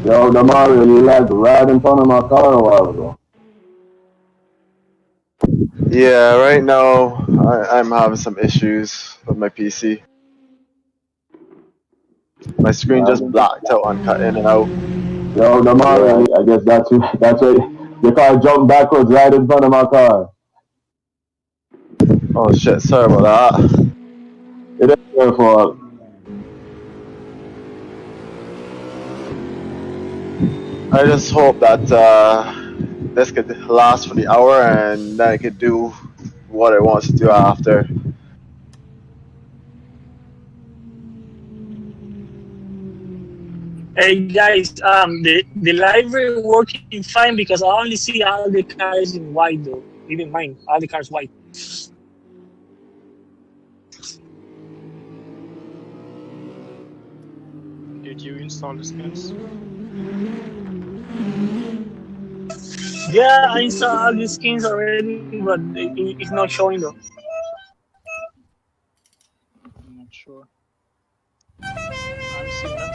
Yo, Damari, you like right in front of my car a while ago. Yeah, right now I'm having some issues with my PC. My screen just blacked out and cut in and out. Yo, Damari, I guess that's right. Your car jumped backwards right in front of my car. Oh shit, sorry about that. It ain't your fault. I just hope that this could last for the hour and then I could do what I want to do after. Hey guys, the library working fine because I only see all the cars in white though. Even mine, all the cars white. Did you install the skins? Yeah, I installed all the skins already, but it's not showing though. I'm not sure. I'm seeing them.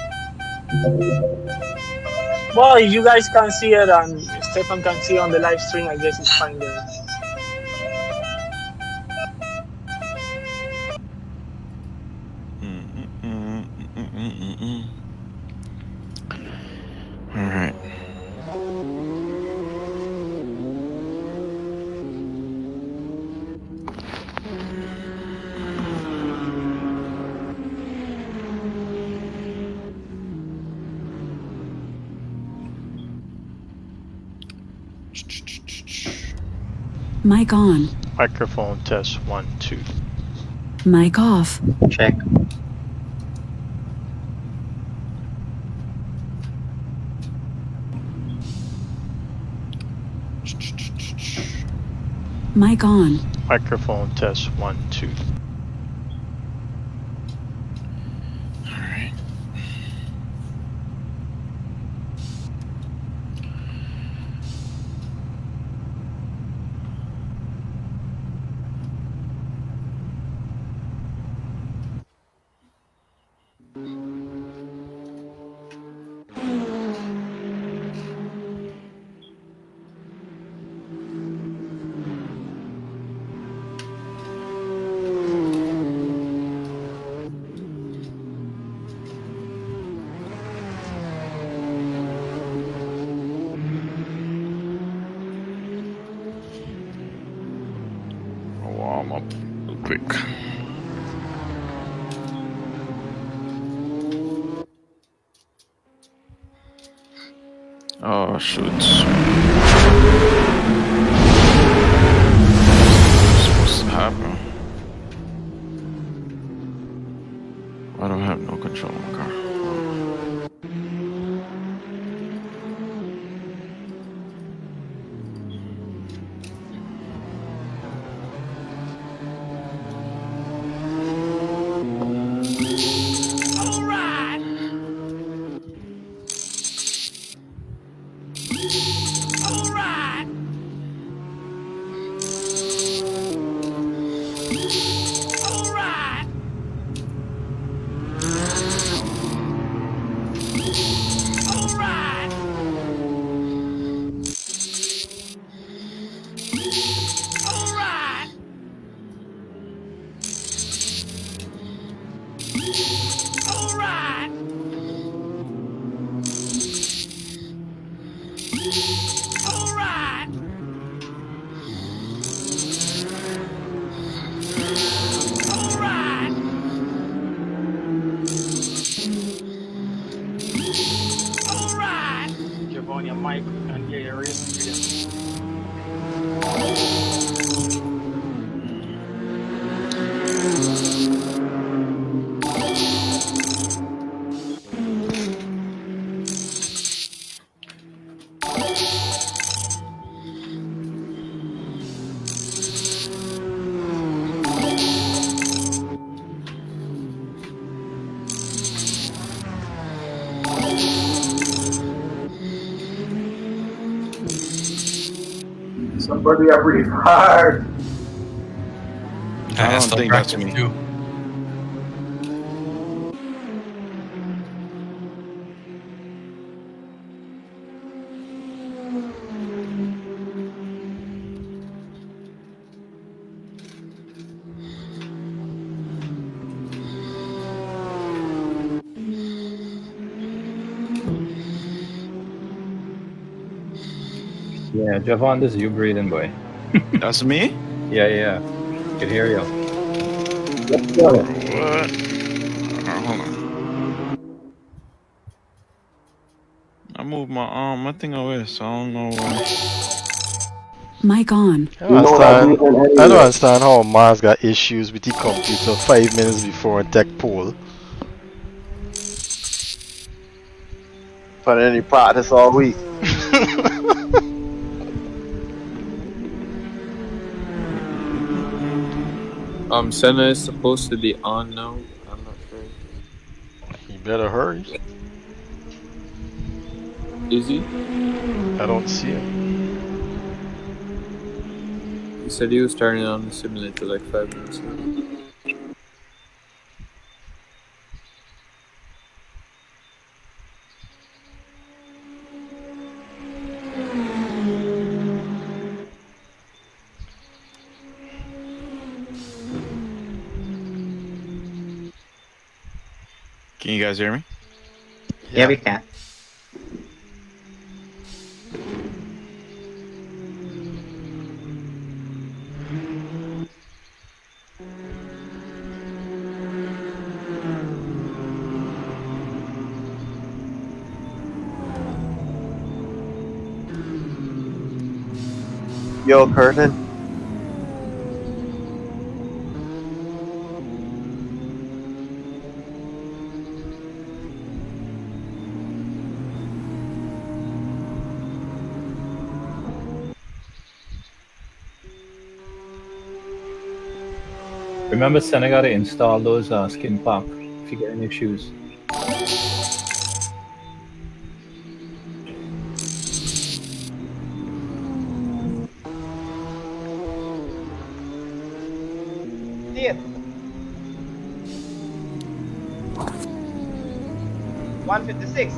Well, if you guys can see it and Stefan can see on the live stream, I guess it's fine there. All right. Mic on. Microphone test 1, 2. Mic off. Check. Mic on. Microphone test 1, 2. All right. I'll warm up real quick. Oh shoot. What's supposed to happen? I don't have no control of my car. on your mic and hear your race video. Somebody I breathe hard. I don't think that's me. Too. Yeah, Javon, this is you breathing, boy. That's me? Yeah. Can hear you. What? Hold on. I moved my thing away, so I don't know why. Mic on. I You don't know that understand. breathing I don't anyway. understand how Mars got issues with the computer 5 minutes before a tech pool. Put any practice all week. Senna is supposed to be on now. I'm not sure. You better hurry. Is he? I don't see him. He said he was turning on the simulator like 5 minutes ago. Can you guys hear me? Yeah, we can. Yo, Curtin. Remember, Senna got to install those skin pack if you get any shoes. See it. 156.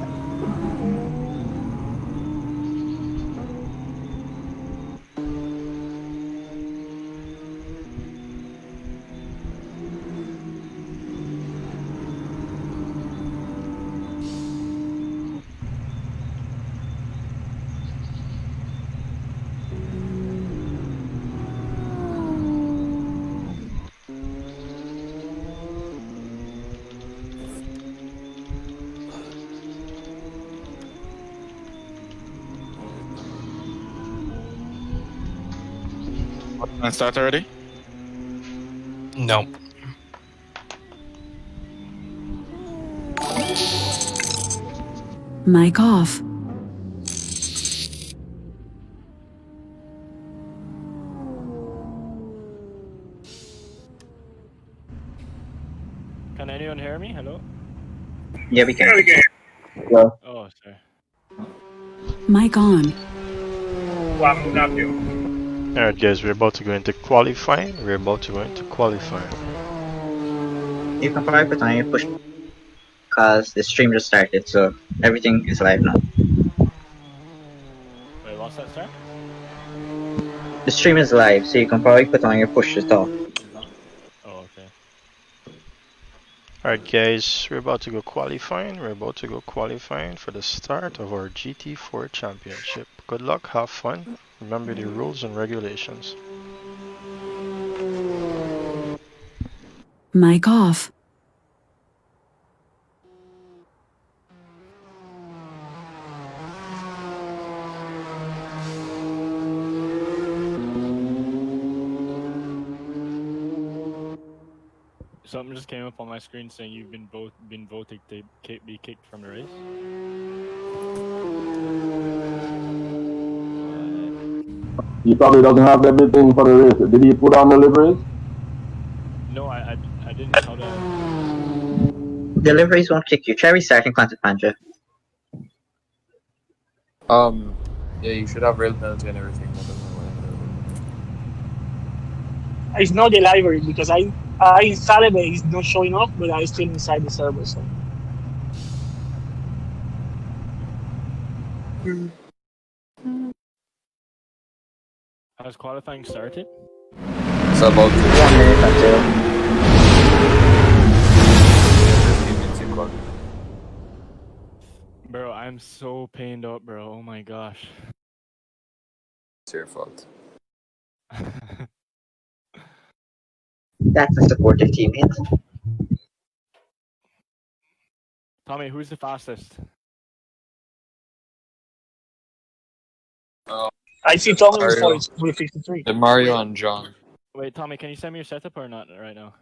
Can I start already? No. Mic off. Can anyone hear me? Hello? Yeah, we can. Yeah. Oh, sorry. Mic on. Alright guys, we're about to go into qualifying. You can probably put on your push because the stream just started, so everything is live now. Wait, what's that, sir? The stream is live, so you can probably put on your push to talk. Oh, okay. Alright guys, we're about to go qualifying. We're about to go qualifying for the start of our GT4 Championship. Good luck, have fun. Remember the rules and regulations. Mic off. Something just came up on my screen saying you've been voted to be kicked from the race. He probably doesn't have everything for the race. Did he put on the liveries? No, I didn't. How the? Deliveries won't kick you. Try restarting Content Manager. Yeah, you should have rail penalty and everything. I don't know why. It's not the library because I installed it, but it's not showing up, but I still inside the server. So Has qualifying started? It's about 1 minute until. Bro, I'm so pained up, bro. Oh my gosh. It's your fault. That's a supportive teammate. Tommy, who's the fastest? I see Tommy with Mario. 53. The Mario and John. Wait, Tommy, can you send me your setup or not right now?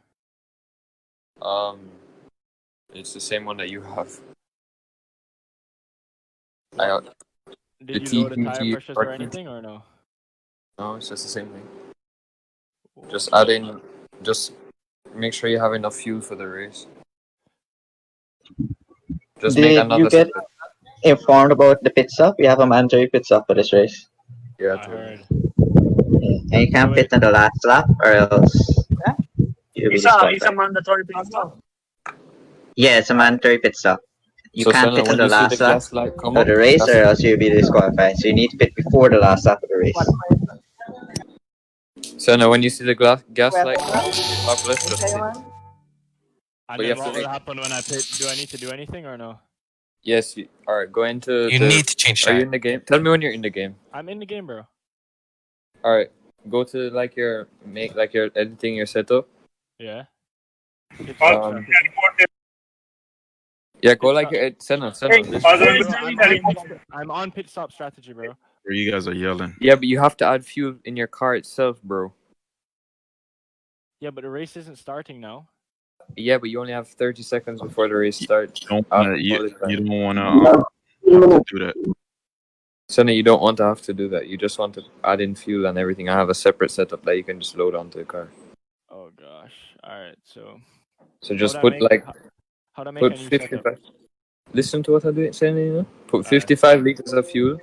It's the same one that you have. Did the you load the tire TQT pressures or anything or no? No, it's just the same thing. Just add in. Just make sure you have enough fuel for the race. Just make Did another you get setup. informed about the pit stop? We have a mandatory pit stop for this race. Yeah, I heard. And you can't pit in the last lap or else you'll be It's a disqualified. mandatory pit stop. Yeah, it's a mandatory pit stop. You So, can't Senna, pit in when the you see the last lap gas light come of up, the race or that's- else you'll be disqualified. So you need to pit before the last lap of the race. Senna, when you see the gas light come up, top left, just pit. And But then you have what to will make. happen when I pit? Do I need to do anything or no? Yes. All right. Go into. You need to change Are you that. in the game? Tell me when you're in the game. I'm in the game, bro. All right. Go to your editing your setup. Yeah. Pit Oh, stop strategy. Yeah. Go Pit like stop. your Senna. Hey, Listen. Bro, I'm on pit stop strategy, bro. You guys are yelling. Yeah, but you have to add fuel in your car itself, bro. Yeah, but the race isn't starting now. Yeah, but you only have 30 seconds before the race starts. You don't want to do that. Senna, you don't want to have to do that. You just want to add in fuel and everything. I have a separate setup that you can just load onto the car. Oh gosh. Alright, so. So just How'd I put make- like How'd I make put a new 55. setup? Listen to what I'm saying, you know? Put 55 liters of fuel.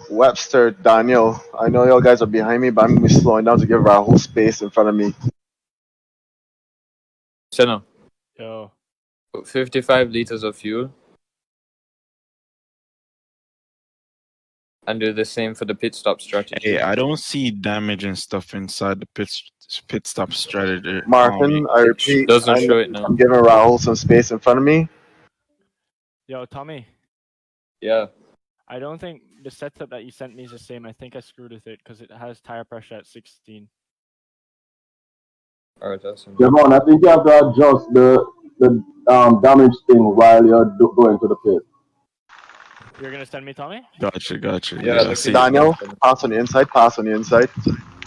Webster, Daniel, I know y'all guys are behind me, but I'm gonna be slowing down to give Rahul space in front of me. Senna, Yo. put 55 liters of fuel. And do the same for the pit stop strategy. Hey, I don't see damage and stuff inside the pit stop strategy. Martin, I repeat, Doesn't show it now. I'm giving Rahul some space in front of me. Yo, Tommy. Yeah. I don't think the setup that you sent me is the same. I think I screwed with it because it has tire pressure at 16. Alright, that's Javon, I think you have to adjust the damage thing while you're going to the pit. You're gonna send me, Tommy? Gotcha. Yeah, I see. Daniel, pass on the inside, pass on the inside.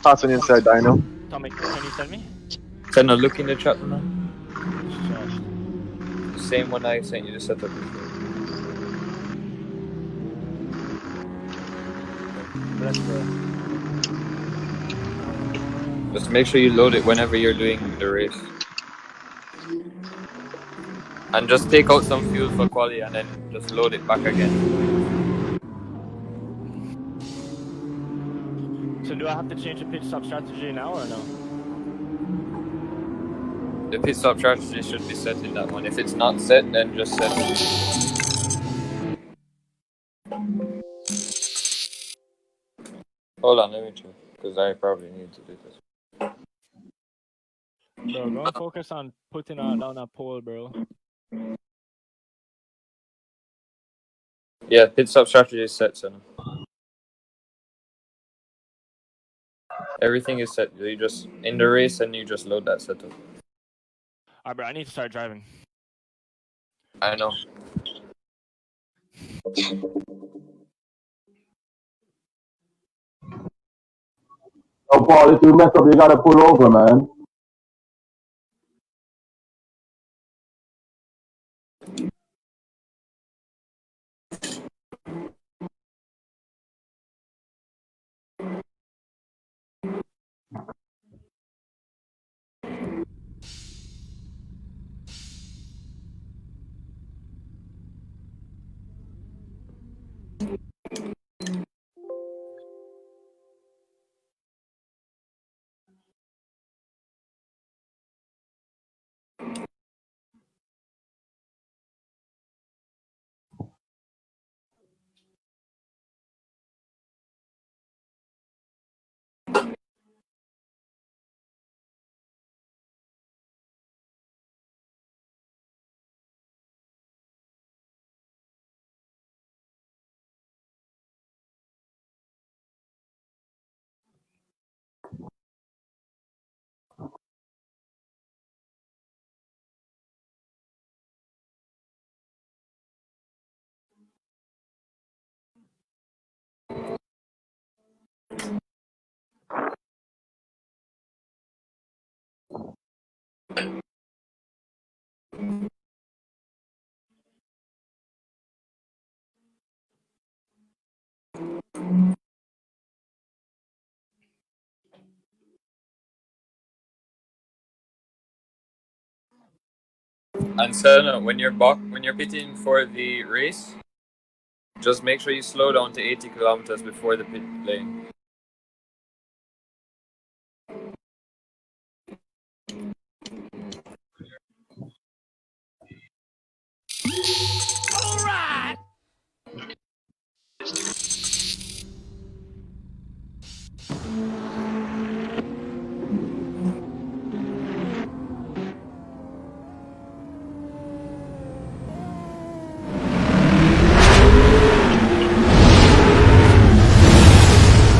Pass on the inside, Daniel. Tommy, can you send me? Senna, look in the chat now. Chat. The same one I sent you the setup before. Let's go. Just make sure you load it whenever you're doing the race. And just take out some fuel for quali and then just load it back again. So do I have to change the pit stop strategy now or no? The pit stop strategy should be set in that one. If it's not set, then just set it. Hold on, let me check. Because I probably need to do this. Bro, go and focus on putting down that pole, bro. Yeah, pit stop strategy is set, Senna. Everything is set. You just in the race and you just load that setup. Alright, bro, I need to start driving. I know. Oh, Paul, if you mess up, you gotta pull over, man. And Senna, when you're pitting for the race, just make sure you slow down to 80 kilometers before the pit lane. Alright!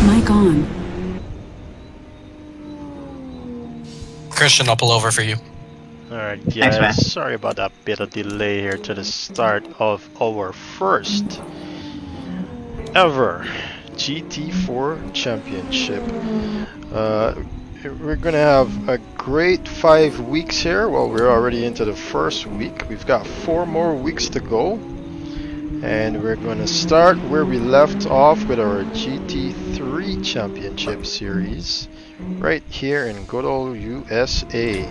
Mic on. Christian, I'll pull over for you. Alright Thanks, man. guys, sorry about that bit of delay here to the start of our first ever GT4 Championship. We're gonna have a great 5 weeks here. Well, we're already into the first week. We've got 4 more weeks to go. And we're gonna start where we left off with our GT3 Championship Series. Right here in good old USA.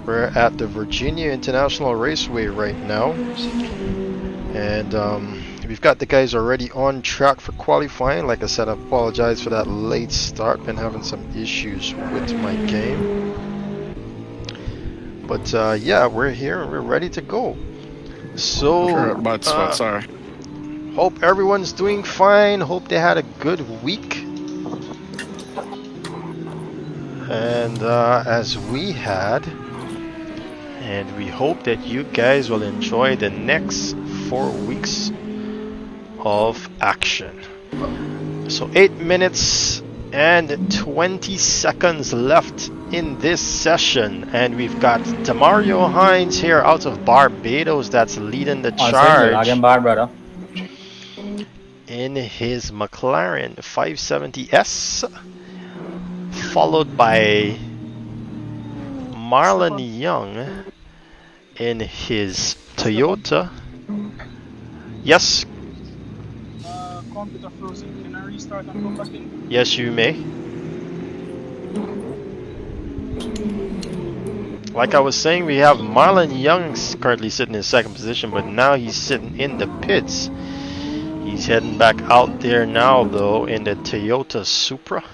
We're at the Virginia International Raceway right now. And we've got the guys already on track for qualifying. Like I said, I apologize for that late start. Been having some issues with my game. But yeah, we're here and we're ready to go. So, sorry. hope everyone's doing fine. Hope they had a good week. And as we had, and we hope that you guys will enjoy the next 4 weeks of action. So 8 minutes and 20 seconds left in this session, and we've got Demario Hines here out of Barbados that's leading the charge in his McLaren 570S, followed by Marlon Young in his Toyota. Yes? Computer frozen. Can I restart and come back in? Yes, you may. Like I was saying, we have Marlon Young currently sitting in second position, but now he's sitting in the pits. He's heading back out there now, though, in the Toyota Supra.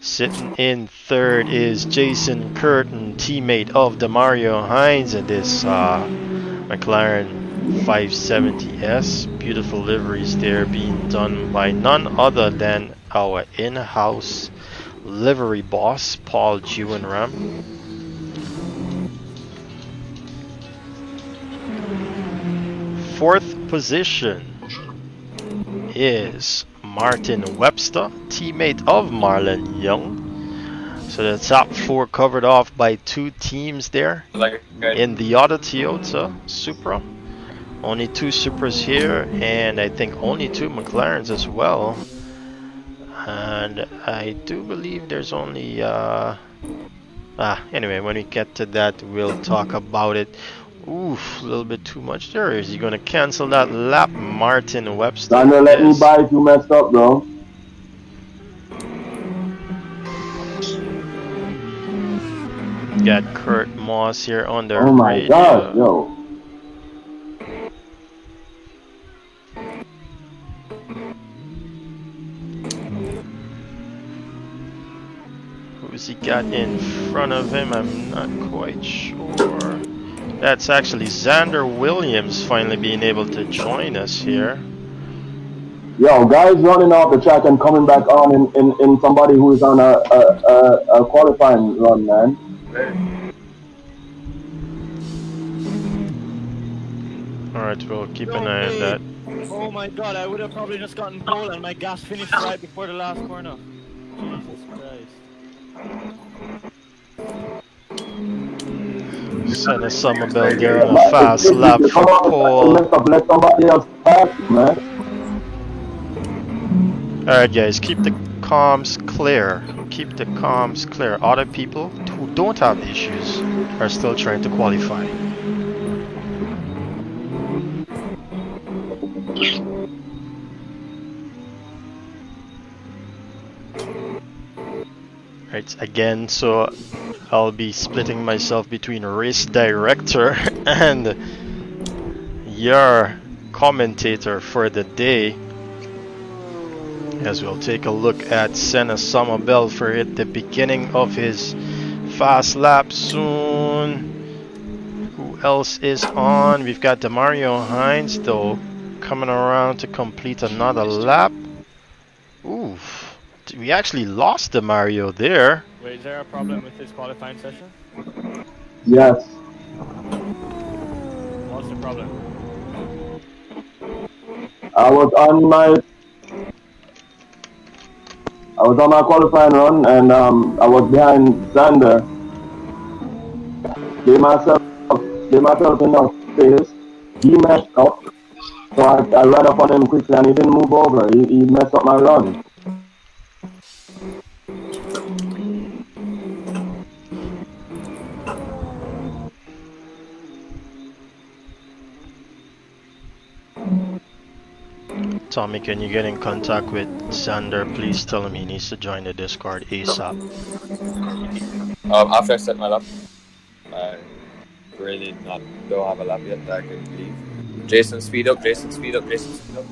Sitting in third is Jason Curtin, teammate of Demario Hines in this McLaren 570S. Beautiful liveries there being done by none other than our in-house livery boss, Paul Jiwanram. Fourth position is Martin Webster, teammate of Marlon Young. So the top 4 covered off by 2 teams there. In the other Toyota Supra, only 2 Supras here, and I think only 2 McLarens as well. And I do believe there's only anyway, when we get to that, we'll talk about it. Oof, a little bit too much there. Is he gonna cancel that lap, Martin Webster? Daniel, let me buy if you messed up, bro. Got Kurt Moss here on the Oh my radio. god, yo. Who's he got in front of him? I'm not quite sure. That's actually Xander Williams finally being able to join us here. Yo, guys running off the track and coming back on in somebody who is on a qualifying run, man. Alright, we'll keep an eye on that. Oh my god, I would have probably just gotten pole and my gas finished right before the last corner. Jesus Christ. Send a Somerville there on a fast lap for pole. Let somebody else pass, man. Alright guys, keep the comms clear. Keep the comms clear. Other people who don't have issues are still trying to qualify. Right, again, so I'll be splitting myself between race director and your commentator for the day, as we'll take a look at Senna Somerville for the beginning of his fast lap soon. Who else is on? We've got Demario Hines though coming around to complete another lap. Oof, we actually lost Demario there. Wait, is there a problem with this qualifying session? Yes. What's the problem? I was on my qualifying run and I was behind Xander. Gave myself enough space. He messed up. So I ran up on him quickly and he didn't move over. He messed up my run. Tommy, can you get in contact with Xander? Please tell him he needs to join the Discord ASAP. After I set my lap, I really don't have a lap yet. I can leave. Jason, speed up. Jason, speed up. Jason, speed up.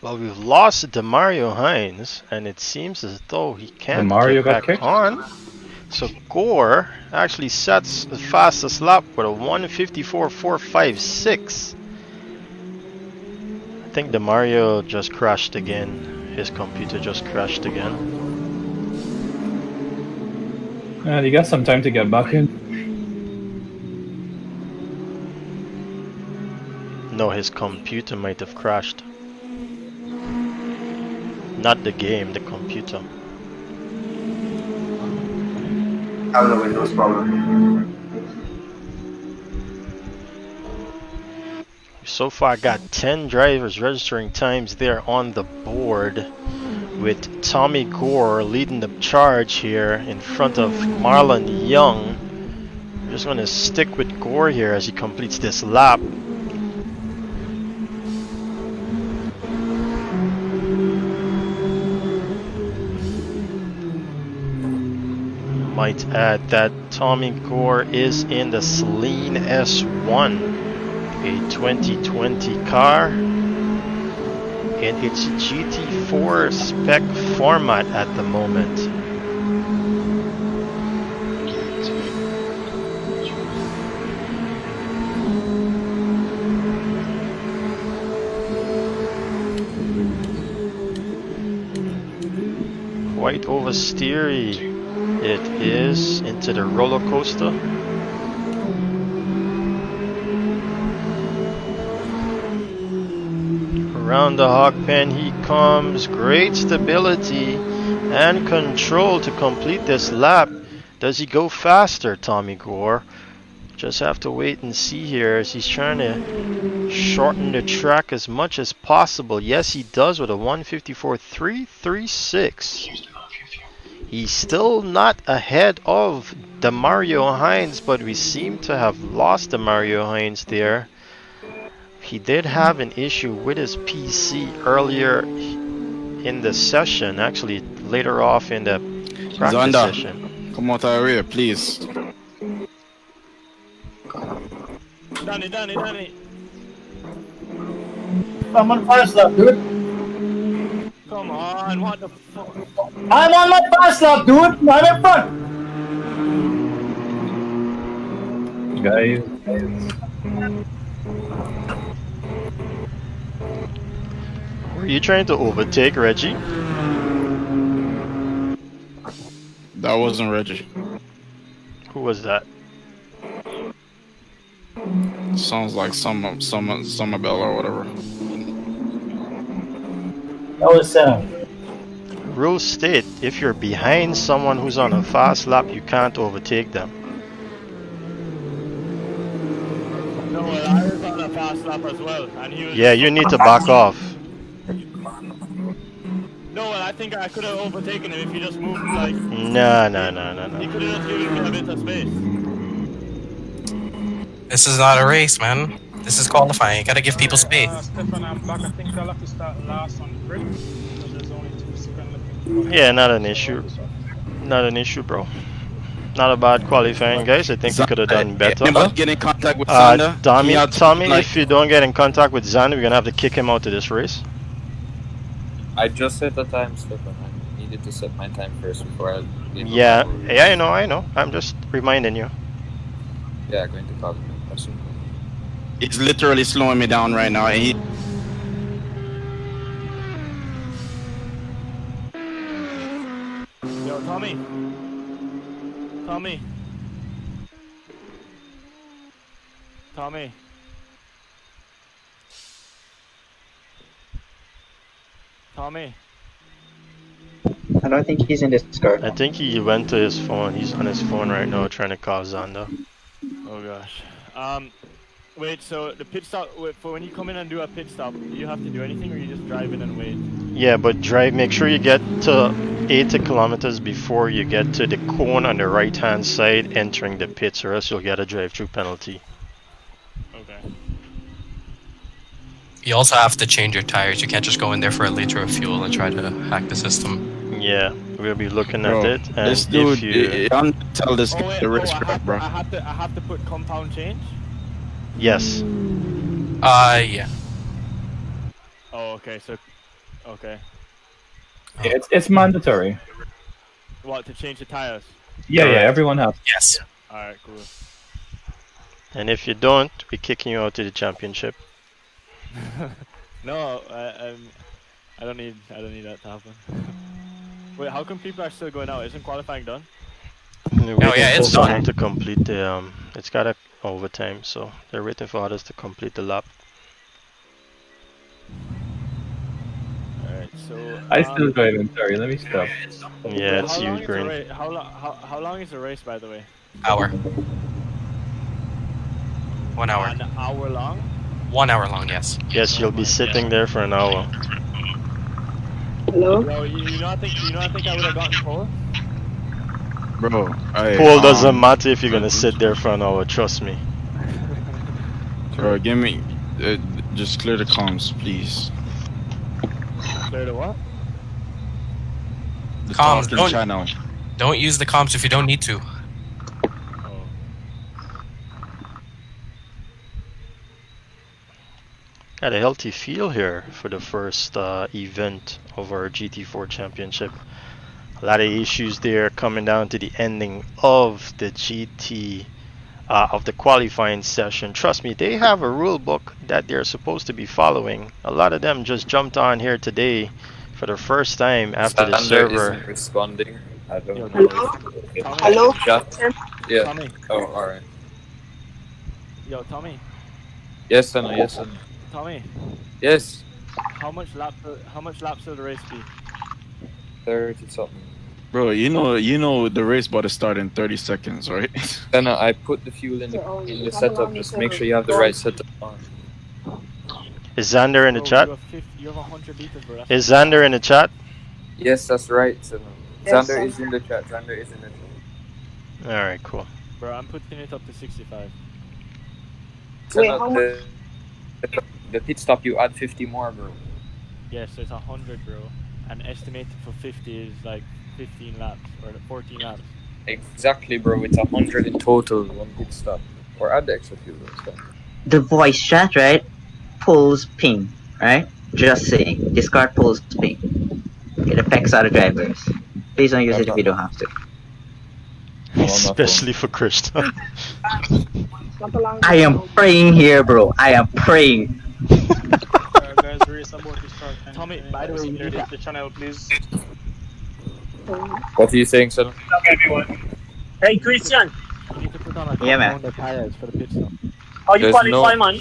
Well, we've lost Demario Hines, and it seems as though he can't Demario get got back kicked? on. So Gore actually sets the fastest lap with a 1:54.456. I think Demario just crashed again. His computer just crashed again. You got some time to get back in. No, his computer might have crashed. Not the game, the computer. How's the Windows problem? So far got 10 drivers registering times there on the board, with Tommy Gore leading the charge here in front of Marlon Young. I'm just going to stick with Gore here as he completes this lap. Might add that Tommy Gore is in the Celine S1, a 2020 car in its GT4 spec format at the moment. Quite oversteery it is into the roller coaster. Around the hog pen he comes. Great stability and control to complete this lap. Does he go faster, Tommy Gore? Just have to wait and see here as he's trying to shorten the track as much as possible. Yes, he does with a 1:54.336. He's still not ahead of Demario Hines, but we seem to have lost Demario Hines there. He did have an issue with his PC earlier in the session, actually later off in the practice Zonda, session. come out of here, please. Danny. I'm on fast lap, dude. Come on, what the fuck? I'm on my fast lap, dude. I'm in front. Guys. Were you trying to overtake Reggie? That wasn't Reggie. Who was that? Sounds like Somerville or whatever. That was Senna. Rules state if you're behind someone who's on a fast lap, you can't overtake them. No, I was on a fast lap as well, and he was. Yeah, you need to back off. No, and I think I could have overtaken him if he just moved like. No. He could have just given me a bit of space. This is not a race, man. This is qualifying. You gotta give people space. Stefan, I'm back. I think I'll have to start last on the grid. Because there's only 2 seconds left. Yeah, not an issue. Not an issue, bro. Not a bad qualifying, guys. I think we could have done better. Anybody get in contact with Zander? Tommy, if you don't get in contact with Zander, we're gonna have to kick him out of this race. I just set the time, Stefan. I needed to set my time first before I... Yeah, I know. I'm just reminding you. Yeah, I'm going to call him. He's literally slowing me down right now. And he... Yo, Tommy. Tommy. Tommy. Tommy. I don't think he's in Discord. I think he went to his phone. He's on his phone right now trying to call Zander. Oh gosh. Wait. So the pit stop for when you come in and do a pit stop, do you have to do anything, or you just drive in and wait? Yeah, but make sure you get to 80 kilometers before you get to the cone on the right hand side entering the pits, or else you'll get a drive-through penalty. Okay. You also have to change your tires. You can't just go in there for a liter of fuel and try to hack the system. Yeah, we'll be looking at it. And this dude, if you... tell this guy the race crap, bro. I have to put compound change. Yes. Yeah. Oh, okay. So, okay. Yeah, it's mandatory. What, to change the tires? Yeah, everyone has. Yes. Alright, cool. And if you don't, we're kicking you out of the championship. No, I don't need that to happen. Wait, how come people are still going out? Isn't qualifying done? It's done. To complete the it's got a overtime, so they're waiting for others to complete the lap. Alright, so I still driving. Sorry, let me stop. Yeah, it's you, Green. How long is the race, by the way? Hour. 1 hour. An hour long? 1 hour long, yes. Yes, you'll be sitting there for an hour. Hello? Bro, you know I think I would have gotten pole? Bro, Pole doesn't matter if you're gonna sit there for an hour, trust me. Bro, give me... just clear the comms, please. Clear the what? The Comms, talking channel. Don't use the comms if you don't need to. Got a healthy feel here for the first event of our GT4 Championship. A lot of issues there coming down to the ending of the of the qualifying session. Trust me, they have a rule book that they're supposed to be following. A lot of them just jumped on here today for the first time after the server isn't responding. I don't know. Hello? Yeah. Tommy. Oh, alright. Yo, Tommy. Yes, Senna, yes, Senna. Tommy. Yes. How much laps will the race be? 30 something. Bro, you know the race about to start in 30 seconds, right? Senna, I put the fuel in the setup. Just make sure you have the right setup on. Is Xander in the chat? You have 100 liters, bro. Is Xander in the chat? Yes, that's right, Senna. Yes, Xander is in the chat. Xander is in the chat. Alright, cool. Bro, I'm putting it up to 65. Senna, the pit stop, you add 50 more, bro. Yes, so it's 100, bro. And estimated for 50 is like 15 laps or 14 laps. Exactly, bro. It's 100 in total, one pit stop. Or add the extra fuel. The voice chat, right? Pulls ping, right? Just saying. Discard pulls ping. It affects other drivers. Please don't use it if you don't have to. Especially for Krista. I am praying here, bro. I am praying. Guys, race about to start. Tommy, by the way, you need the channel, please. What are you saying, son? Hey, Christian. You need to put on a Yeah, man. the tires for the pit stop. How you qualify, man?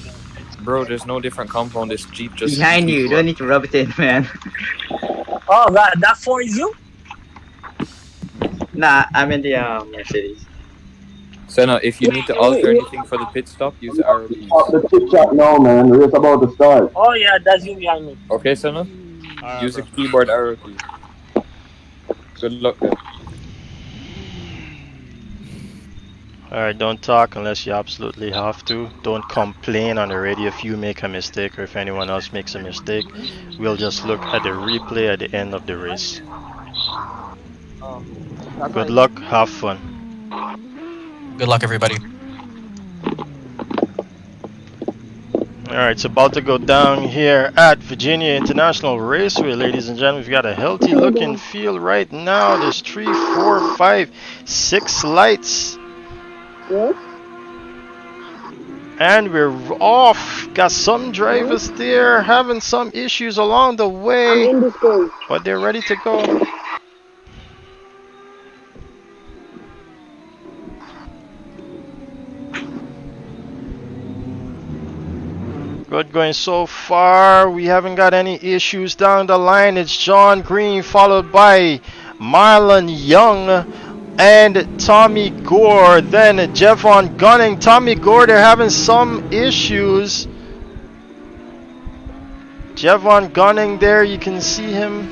Bro, there's no different compound. This Jeep just... Behind you. Don't need to rub it in, man. Oh, that 4 is you? Nah, I'm in the Mercedes. Senna, if you need to alter anything for the pit stop, use the arrow keys. The chit chat now, man. The race about to start. Oh, yeah, that's you behind me. Okay, Senna? Alright, Use the bro. keyboard arrow key. Good luck then. Alright, don't talk unless you absolutely have to. Don't complain on the radio if you make a mistake or if anyone else makes a mistake. We'll just look at the replay at the end of the race. Good luck, have fun. Good luck, everybody. Alright, it's about to go down here at Virginia International Raceway, ladies and gentlemen. We've got a healthy looking field right now. There's 3, 4, 5, 6 lights. And we're off. Got some drivers there having some issues along the way, but they're ready to go. Good going so far. We haven't got any issues down the line. It's John Green followed by Marlon Young and Tommy Gore. Then Jevon Gunning. Tommy Gore, they're having some issues. Jevon Gunning there, you can see him.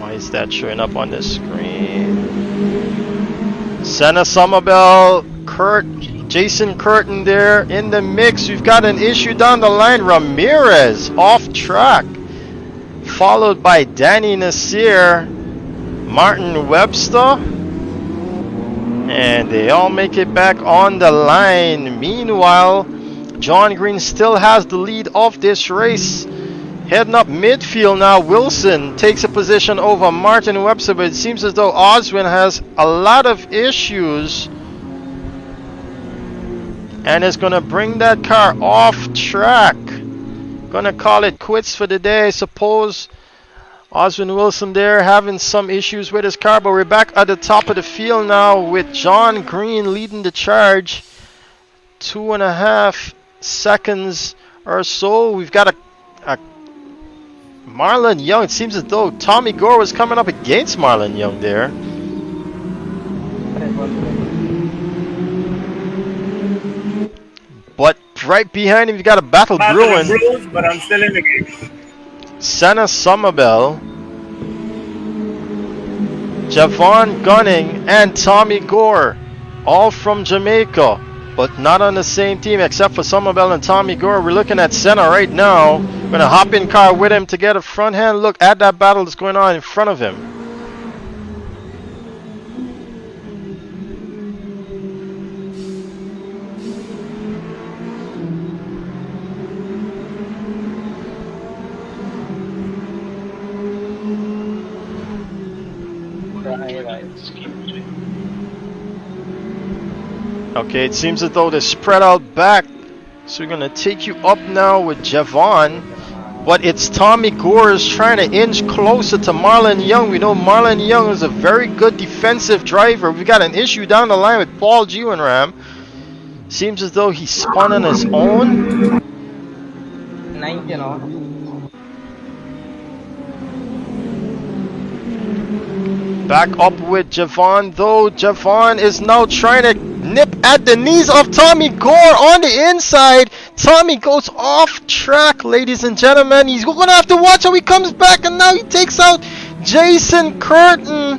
Why is that showing up on the screen? Senna Somerville, Jason Curtin there in the mix. We've got an issue down the line. Ramirez off track, followed by Danny Nasseir, Martin Webster, and they all make it back on the line. Meanwhile, John Green still has the lead of this race. Heading up midfield now, Wilson takes a position over Martin Webster, but it seems as though Oswin has a lot of issues and is going to bring that car off track. Going to call it quits for the day, I suppose. Oswin Wilson there having some issues with his car, but we're back at the top of the field now with John Green leading the charge. 2.5 seconds or so. We've got a Marlon Young. It seems as though Tommy Gore was coming up against Marlon Young there. But right behind him, you got a battle brewing. But I'm still in the game. Senna Somerville, Javon Gunning, and Tommy Gore, all from Jamaica, but not on the same team except for Somerville and Tommy Gore. We're looking at Senna right now. We're gonna hop in car with him to get a front hand look at that battle that's going on in front of him. Okay, it seems as though they're spread out back. So we're going to take you up now with Javon. But it's Tommy Gore is trying to inch closer to Marlon Young. We know Marlon Young is a very good defensive driver. We got an issue down the line with Paul Jiwanram. Seems as though he's spun on his own. 90, no? Back up with Javon though. Javon is now trying to nip at the knees of Tommy Gore on the inside. Tommy goes off track, ladies and gentlemen. He's going to have to watch how he comes back, and now he takes out Jason Curtin.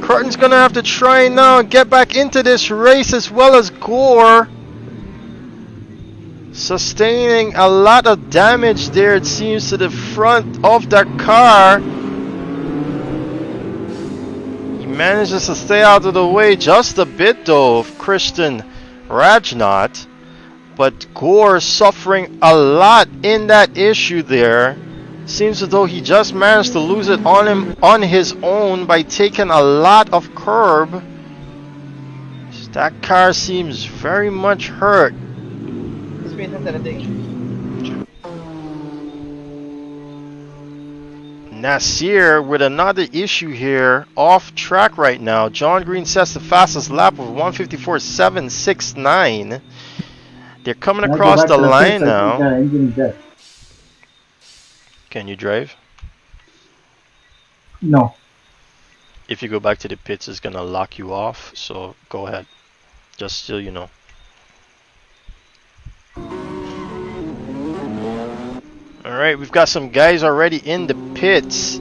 Curtin's going to have to try now and get back into this race as well as Gore. Sustaining a lot of damage there, it seems, to the front of the car. He manages to stay out of the way just a bit though of Christian Rajnath, but Gore suffering a lot in that issue there. Seems as though he just managed to lose it on his own by taking a lot of curb. That car seems very much hurt. Nasseir with another issue here, off track right now. John Green sets the fastest lap with 154.769. They're coming across the line now. Can you drive? No. If you go back to the pits, it's gonna lock you off, so go ahead. Just so you know. Alright, we've got some guys already in the pits.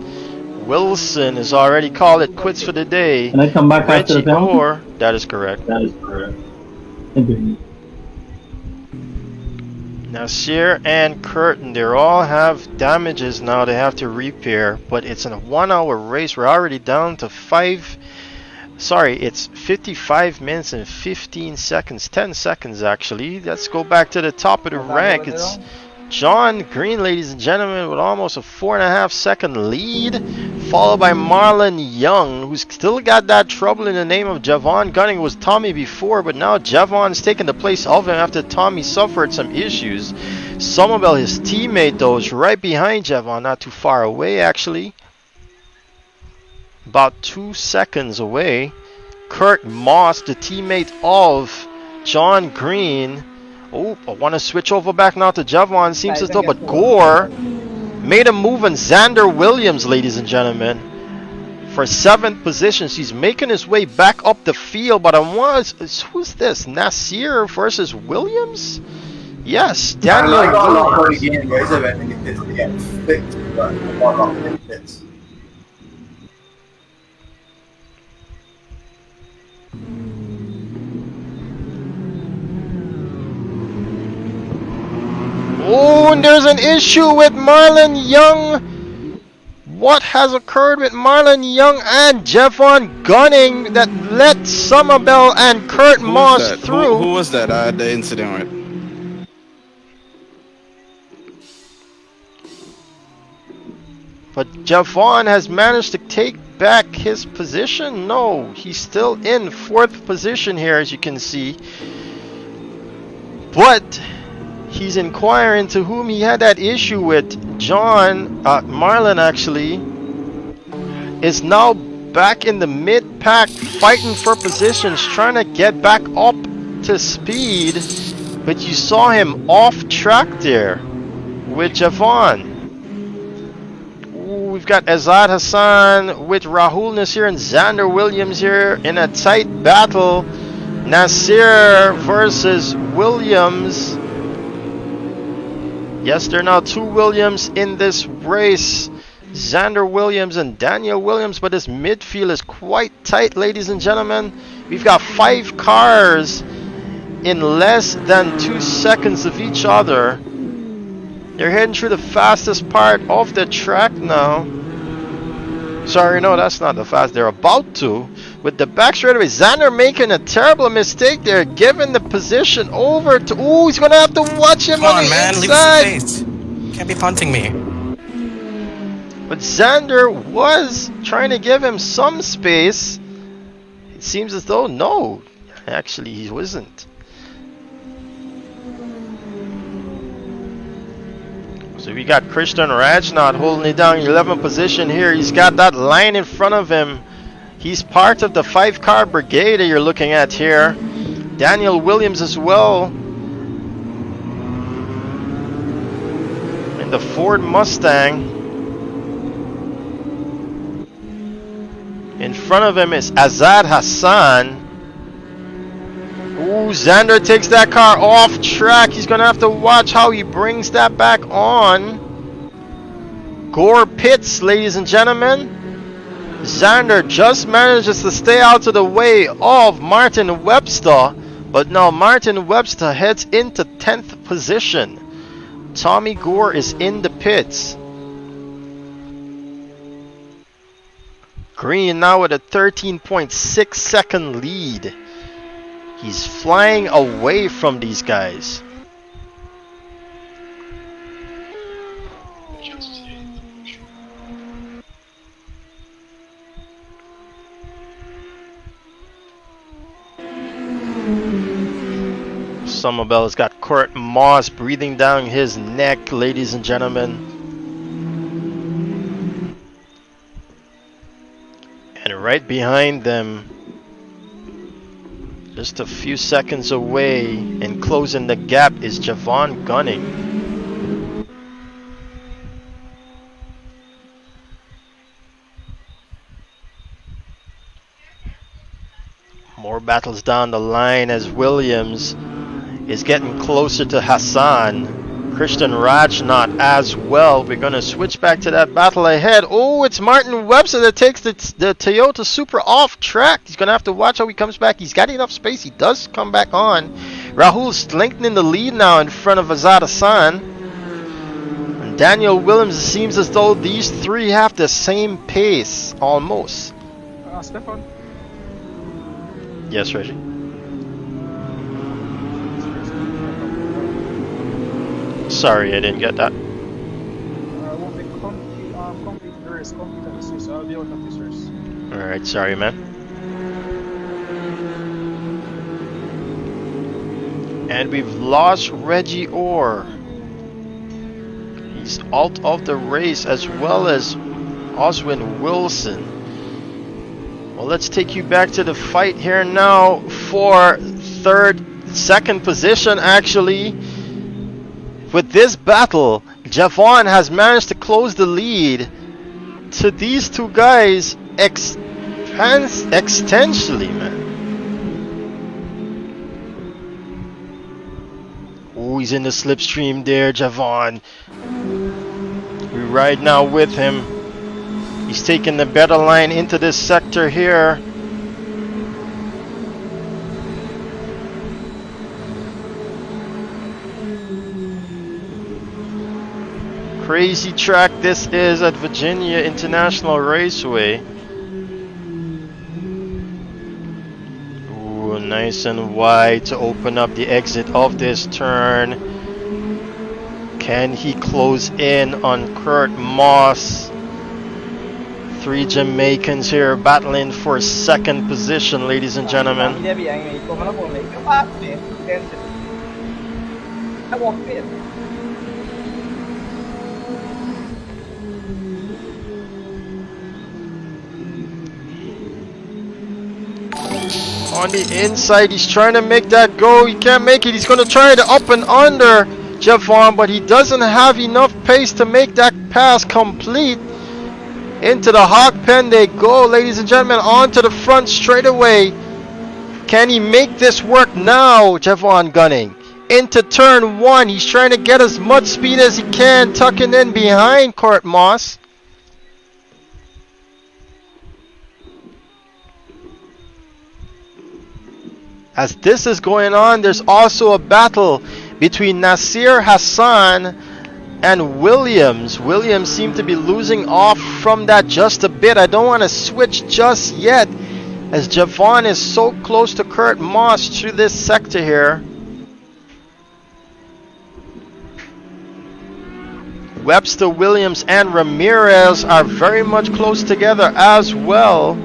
Wilson has already called it quits for the day. Can I come back after the penalty? Orr, that is correct. That is correct. Thank you. Nasseir and Curtin, they all have damages now they have to repair, but it's in a 1 hour race. We're already down to it's 55 minutes and 15 seconds, 10 seconds actually. Let's go back to the top of the rank. It's John Green, ladies and gentlemen, with almost a 4.5 second lead, followed by Marlon Young, who's still got that trouble in the name of Javon Gunning. It was Tommy before, but now Javon's taken the place of him after Tommy suffered some issues. Somerville, his teammate, though, is right behind Javon, not too far away actually. About 2 seconds away. Kurt Moss, the teammate of John Green. Oh, I want to switch over back now to Javon. Seems as though, but Gore made a move on Xander Williams, ladies and gentlemen, for 7th position. He's making his way back up the field, but who's this? Nasseir versus Williams? Yes, Daniel Williams. Oh, and there's an issue with Marlon Young. What has occurred with Marlon Young and Javon Gunning that let Somerville and Kurt Moss through? Who was that I had the incident with? But Javon has managed to take back his position. No, he's still in 4th position here, as you can see. But he's inquiring to whom he had that issue with. Marlon actually is now back in the mid-pack fighting for positions, trying to get back up to speed. But you saw him off track there with Javon. Ooh, we've got Azaad Hassan with Rahul, Nasseir and Xander Williams here in a tight battle. Nasseir versus Williams. Yes, there are now 2 Williams in this race. Xander Williams and Daniel Williams, but this midfield is quite tight, ladies and gentlemen. We've got 5 cars in less than 2 seconds of each other. They're heading through the fastest part of the track now. Sorry, no, that's not the fast. They're about to. With the back straightaway, Xander making a terrible mistake there, giving the position over to. Ooh, he's gonna have to watch him on the inside. Leave space. Can't be punting me. But Xander was trying to give him some space. It seems as though no, actually he wasn't. So we got Christian Rajnath holding it down, 11th position here. He's got that line in front of him. He's part of the 5-car brigade that you're looking at here. Daniel Williams as well. In the Ford Mustang. In front of him is Azaad Hassan. Ooh, Xander takes that car off track. He's going to have to watch how he brings that back on. Gore pits, ladies and gentlemen. Xander just manages to stay out of the way of Martin Webster, but now Martin Webster heads into 10th position. Tommy Gore is in the pits. Green now with a 13.6 second lead. He's flying away from these guys. Somerville's got Kurt Moss breathing down his neck, ladies and gentlemen. And right behind them, just a few seconds away and closing the gap, is Javon Gunning. More battles down the line as Williams is getting closer to Hassan. Christian Rajnath as well. We're going to switch back to that battle ahead. Oh, it's Martin Webster that takes the Toyota Supra off track. He's going to have to watch how he comes back. He's got enough space. He does come back on. Rahul's lengthening the lead now in front of Azaad Hassan. And Daniel Williams, it seems as though these three have the same pace, almost. Stefan. Yes, Reggie. Sorry, I didn't get that. I won't be complete the race, complete on this race, so I'll be out of this race. Alright, sorry, man. And we've lost Reggie Orr. He's out of the race, as well as Oswin Wilson. Well, let's take you back to the fight here now for second position, actually. With this battle, Javon has managed to close the lead to these two guys extensionally, man. Oh, he's in the slipstream there, Javon. We ride now with him. He's taking the better line into this sector here. Crazy track this is at Virginia International Raceway. Ooh, nice and wide to open up the exit of this turn. Can he close in on Kurt Moss? Three Jamaicans here battling for second position, ladies and gentlemen. On the inside, he's trying to make that go. He can't make it. He's going to try to up and under Javon, but he doesn't have enough pace to make that pass complete. Into the hog pen they go, ladies and gentlemen, onto the front straight away. Can he make this work now? Javon gunning into turn one. He's trying to get as much speed as he can, tucking in behind Kurt Moss. As this is going on, there's also a battle between Nasseir, Hassan, and Williams. Williams seemed to be losing off from that just a bit. I don't want to switch just yet, as Javon is so close to Kurt Moss through this sector here. Webster, Williams, and Ramirez are very much close together as well.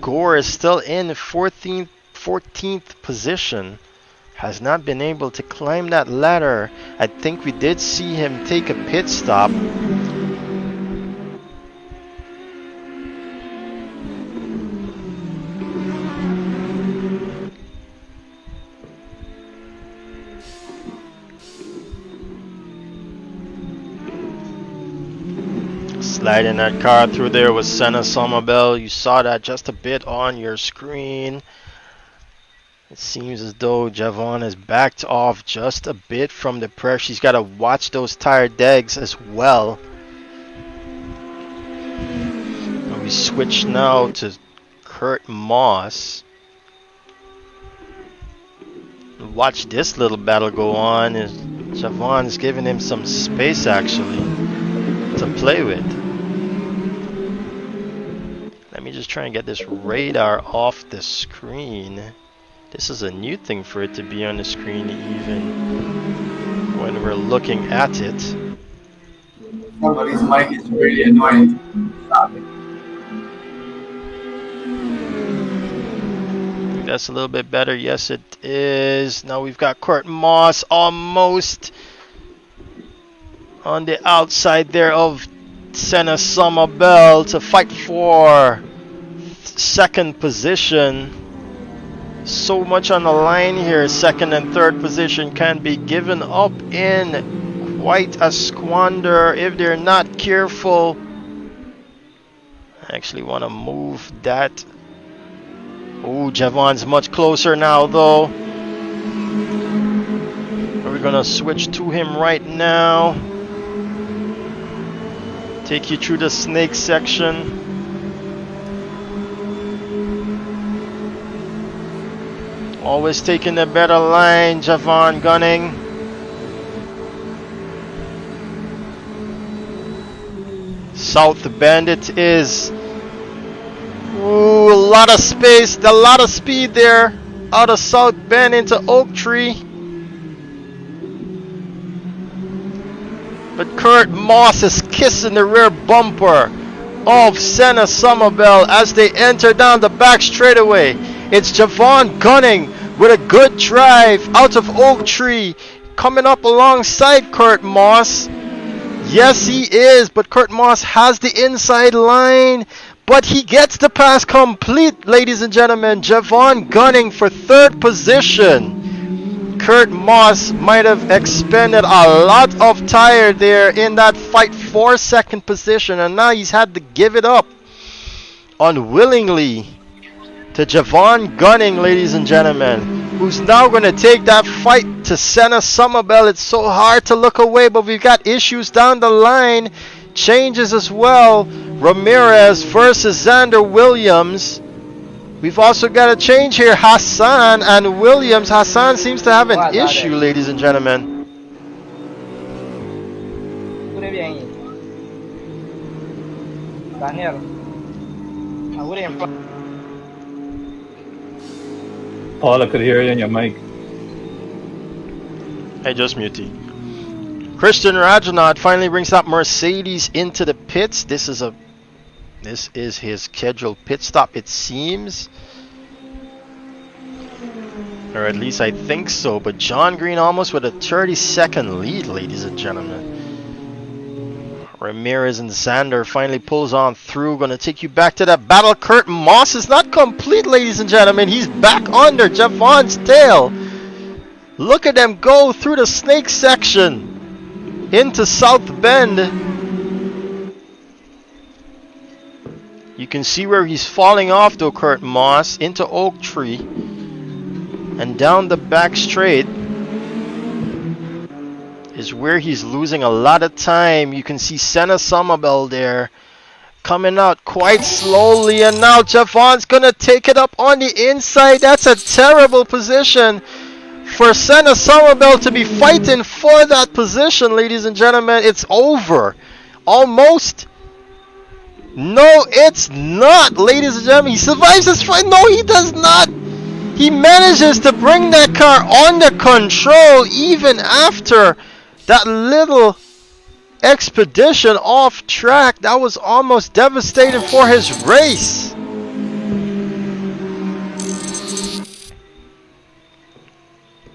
Gore is still in 14th position. Has not been able to climb that ladder. I think we did see him take a pit stop. Sliding that car through there with Senna Somerville. You saw that just a bit on your screen. It seems as though Javon has backed off just a bit from the pressure. He's got to watch those tire degs as well. And we switch now to Kurt Moss. Watch this little battle go on. Javon's giving him some space actually to play with. Let me just try and get this radar off the screen. This is a new thing for it to be on the screen even when we're looking at it. Somebody's mic is really annoying. Stop it. I think that's a little bit better. Yes, it is. Now we've got Kurt Moss almost on the outside there of Senna Somerville to fight for second position. So much on the line here. Second and third position can be given up in quite a squander if they're not careful. I actually want to move that. Oh, Javon's much closer now though. gonna switch to him right now. Take you through the snake section. Always taking the better line, Javon gunning. South Bend it is. Ooh, a lot of space, a lot of speed there. Out of South Bend into Oak Tree. But Kurt Moss is kissing the rear bumper of Senna Somerville as they enter down the back straightaway. It's Javon gunning with a good drive out of Oak Tree, coming up alongside Kurt Moss. Yes, he is, but Kurt Moss has the inside line, but he gets the pass complete, ladies and gentlemen. Javon gunning for third position. Kurt Moss might have expended a lot of tire there in that fight for second position, and now he's had to give it up unwillingly to Javon gunning, ladies and gentlemen, who's now going to take that fight to Senna Somerville. It's so hard to look away, but we've got issues down the line. Changes as well. Ramirez versus Xander Williams. We've also got a change here. Hassan and Williams. Hassan seems to have an issue, ladies and gentlemen. Daniel. Paul, I could hear you in your mic. Hey, just mutey. Christian Rajanath finally brings that Mercedes into the pits. This is his scheduled pit stop, it seems. Or at least I think so. But John Green almost with a 30-second lead, ladies and gentlemen. Ramirez and Xander finally pulls on through. Gonna take you back to that battle. Kurt Moss is not complete, ladies and gentlemen. He's back under Javon's tail. Look at them go through the snake section into South Bend. You can see where he's falling off though, Kurt Moss, into Oak Tree and down the back straight is where he's losing a lot of time. You can see Senna Somerville there coming out quite slowly, and now Javon's gonna take it up on the inside. That's a terrible position for Senna Somerville to be fighting for that position, ladies and gentlemen. It's over. Almost. No, it's not, ladies and gentlemen. He survives this fight. No, he does not. He manages to bring that car under control even after that little expedition off track. That was almost devastating for his race.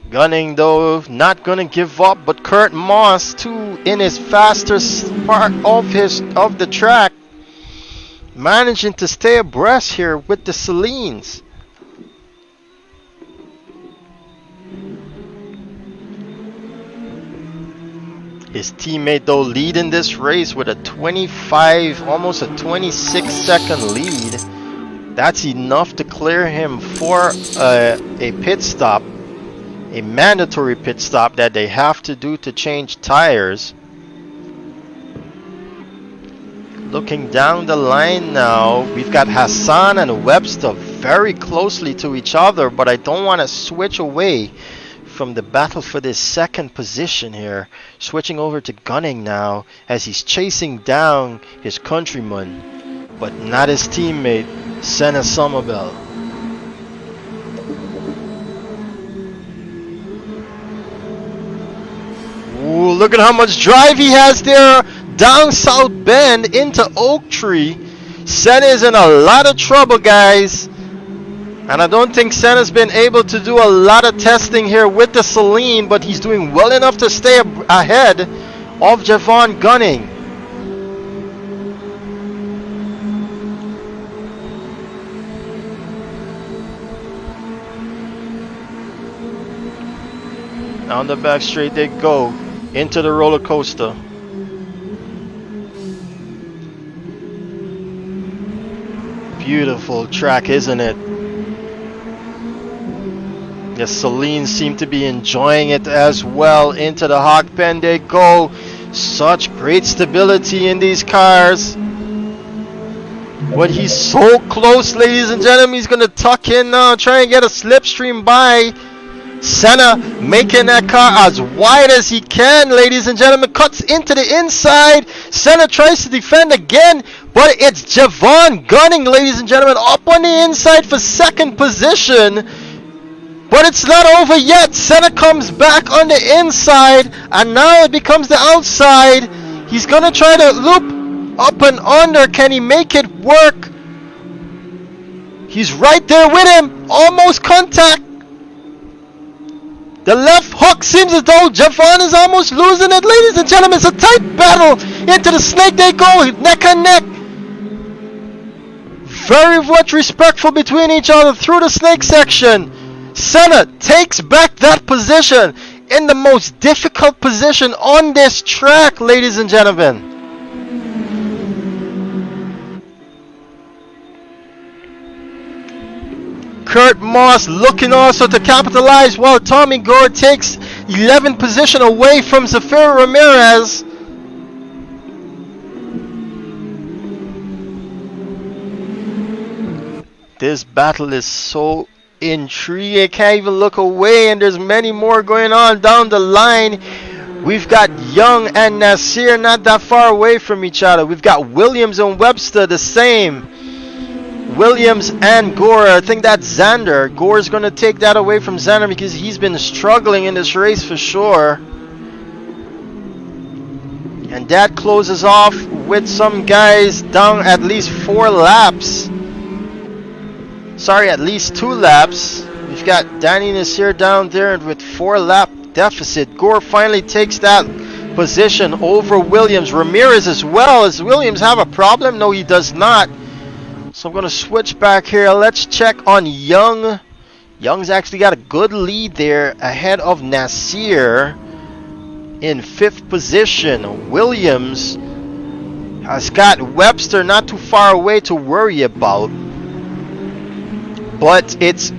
Gunning though, not gonna give up, but Kurt Moss too in his fastest part of the track, managing to stay abreast here with the Celines. His teammate though leading this race with a 25, almost a 26-second lead. That's enough to clear him for a pit stop, a mandatory pit stop that they have to do to change tires. Looking down the line now, we've got Hassan and Webster very closely to each other, but I don't want to switch away from the battle for this second position here. Switching over to gunning now as he's chasing down his countryman, but not his teammate, Senna Somerville. Ooh, look at how much drive he has there down South Bend into Oak Tree. Senna is in a lot of trouble, guys. And I don't think Senna's been able to do a lot of testing here with the Celine, but he's doing well enough to stay ahead of Javon gunning. Down the back straight they go into the roller coaster. Beautiful track, isn't it? Yes, Celine seemed to be enjoying it as well. Into the hog pen they go. Such great stability in these cars. But he's so close, ladies and gentlemen. He's going to tuck in now, try and get a slipstream by. Senna making that car as wide as he can, ladies and gentlemen. Cuts into the inside. Senna tries to defend again, but it's Javon gunning, ladies and gentlemen, up on the inside for second position. But it's not over yet. Senna comes back on the inside, and now it becomes the outside. He's going to try to loop up and under. Can he make it work? He's right there with him. Almost contact. The left hook seems as though Javon is almost losing it. Ladies and gentlemen, it's a tight battle. Into the snake they go, neck and neck. Very much respectful between each other through the snake section. Senna takes back that position in the most difficult position on this track, ladies and gentlemen. Kurt Moss looking also to capitalize while Tommy Gore takes 11th position away from Zafiro Ramirez. This battle is so intriguing. I can't even look away, and there's many more going on down the line. We've got Young and Nasseir not that far away from each other. We've got Williams and Webster the same. Williams and Gore, I think that's Xander. Gore's going to take that away from Xander because he's been struggling in this race for sure. And that closes off with some guys down at least 4 laps. Sorry, at least 2 laps. We've got Danny Nasseir down there with 4 lap deficit. Gore finally takes that position over Williams. Ramirez as well. Does Williams have a problem? No, he does not. So I'm going to switch back here. Let's check on Young. Young's actually got a good lead there ahead of Nasseir in 5th position. Williams has got Webster not too far away to worry about. But it's...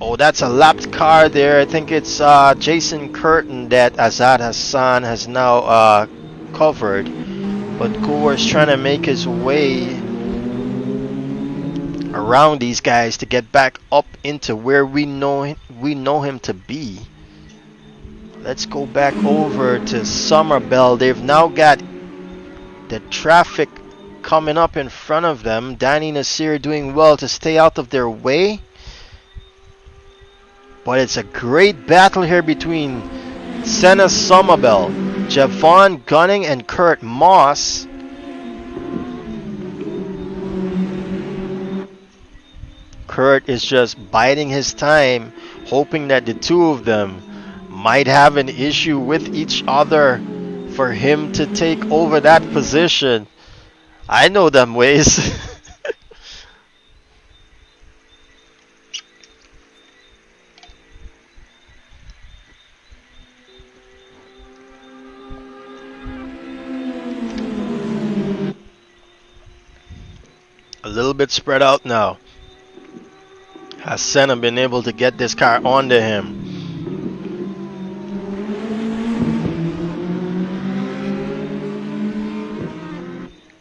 Oh, that's a lapped car there. I think it's Jason Curtin that Azaad Hassan has now covered. But Gore is trying to make his way around these guys to get back up into where we know him to be. Let's go back over to Somerville. They've now got the traffic coming up in front of them. Danny Nasseir doing well to stay out of their way. But it's a great battle here between Senna Somerville, Javon Gunning, and Kurt Moss. Kurt is just biding his time, hoping that the two of them might have an issue with each other for him to take over that position. I know them ways. A little bit spread out now. Has Senna been able to get this car onto him?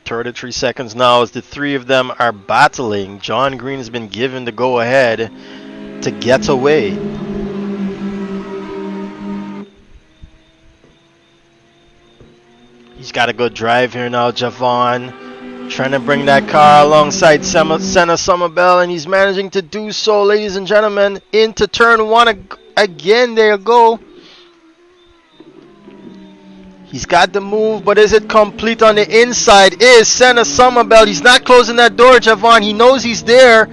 33 seconds now as the three of them are battling. John Green has been given the go-ahead to get away. He's got a good drive here now, Javon. Trying to bring that car alongside Senna Somerville, and he's managing to do so, ladies and gentlemen, into turn 1 again. There you go. He's got the move, but is it complete on the inside? Is Senna Somerville. He's not closing that door, Javon. He knows he's there.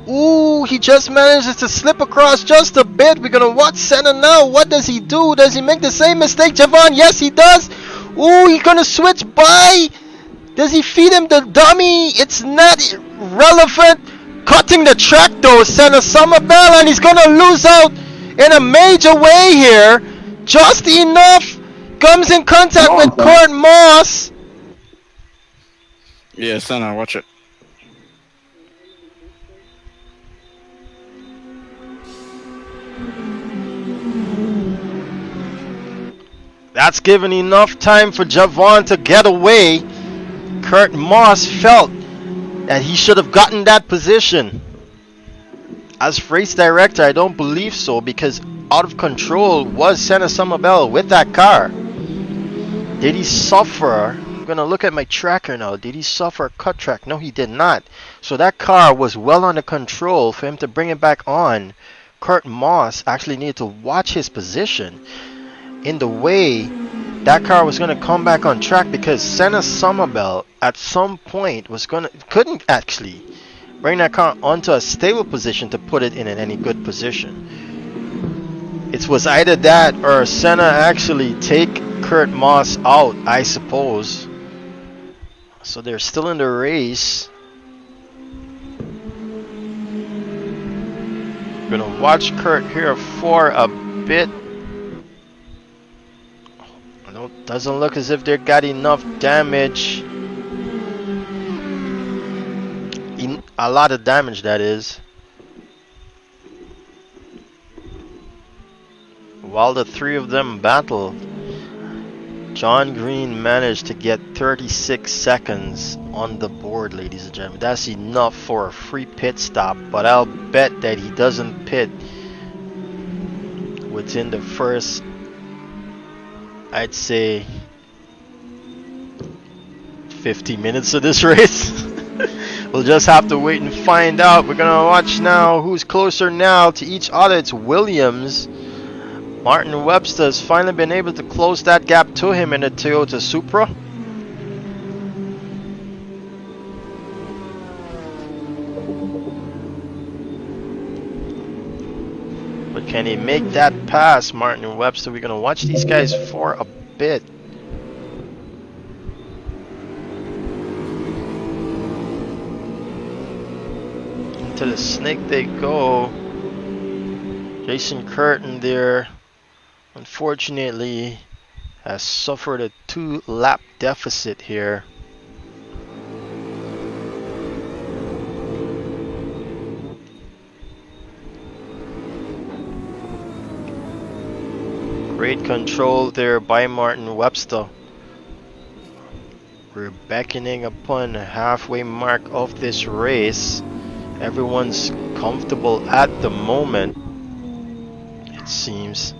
Ooh, he just manages to slip across just a bit. We're going to watch Senna now. What does he do? Does he make the same mistake, Javon? Yes, he does. Ooh, he's going to switch by. Does he feed him the dummy? It's not relevant. Cutting the track though, Senna Somerville, and he's gonna lose out in a major way here. Just enough. Comes in contact with Kurt Moss. Yeah, Senna, watch it. That's given enough time for Javon to get away. Kurt Moss felt that he should have gotten that position. As race director, I don't believe so, because out of control was Senna Somerville with that car. Did he suffer? I'm going to look at my tracker now. Did he suffer a cut track? No, he did not. So that car was well under control for him to bring it back on. Kurt Moss actually needed to watch his position in the way that car was going to come back on track, because Senna Somerville at some point couldn't actually bring that car onto a stable position to put it in any good position. It was either that or Senna actually take Kurt Moss out, I suppose. So they're still in the race. Gonna watch Kurt here for a bit. Doesn't look as if they got enough damage. A lot of damage, that is. While the three of them battle, John Green managed to get 36 seconds on the board, ladies and gentlemen. That's enough for a free pit stop, but I'll bet that he doesn't pit within the first, I'd say, 50 minutes of this race. We'll just have to wait and find out. We're gonna watch now who's closer now to each other. It's Williams. Martin Webster has finally been able to close that gap to him in the Toyota Supra. But can he make that pass, Martin Webster? We're gonna watch these guys for a bit. To the snake they go. Jason Curtin there, unfortunately, has suffered a 2-lap deficit here. Great control there by Martin Webster. We're beckoning upon the halfway mark of this race. Everyone's comfortable at the moment, it seems.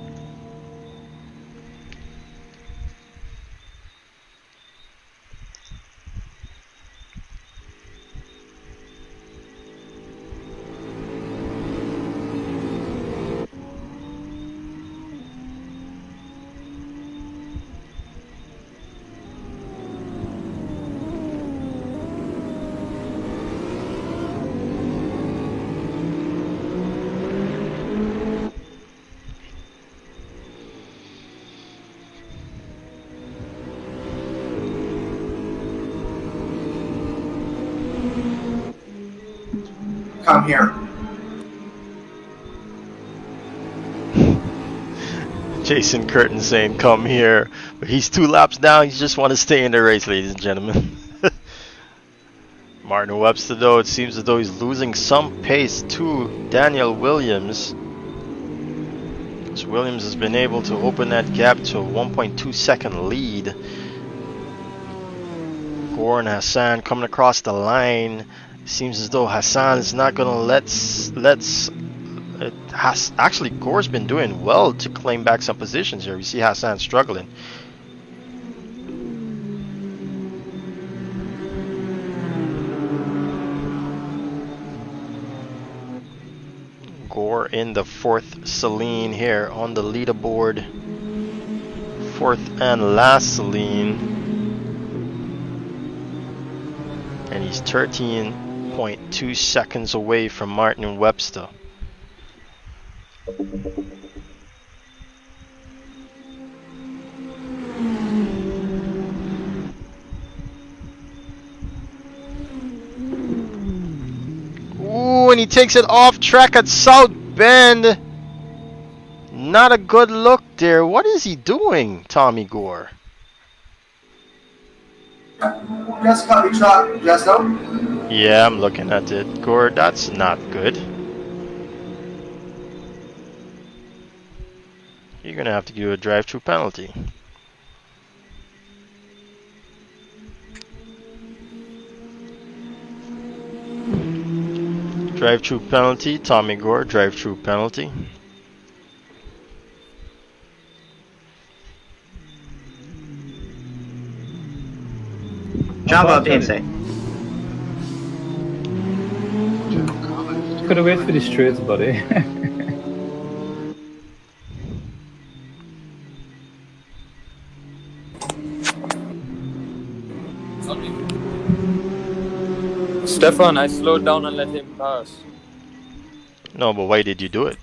Come here. Jason Curtin saying come here, but he's 2 laps down. He just wants to stay in the race, ladies and gentlemen. Martin Webster, though, it seems as though he's losing some pace to Daniel Williams. So Williams has been able to open that gap to a 1.2 second lead. Gore and Hassan coming across the line. Seems as though Hassan is not gonna actually, Gore's been doing well to claim back some positions here. We see Hassan struggling. Gore in the 4th Celine here on the leaderboard. 4th and last Celine. And he's 13.2 seconds away from Martin Webster. Ooh, and he takes it off track at South Bend. Not a good look there. What is he doing, Tommy Gore? Just cut the track, just now. Yeah, I'm looking at it. Gore, that's not good. You're gonna have to give a drive-through penalty. Drive-through penalty, Tommy Gore, drive-through penalty. Jump up inside. Could have waited for the straights, buddy. Stefan, I slowed down and let him pass. No, but why did you do it?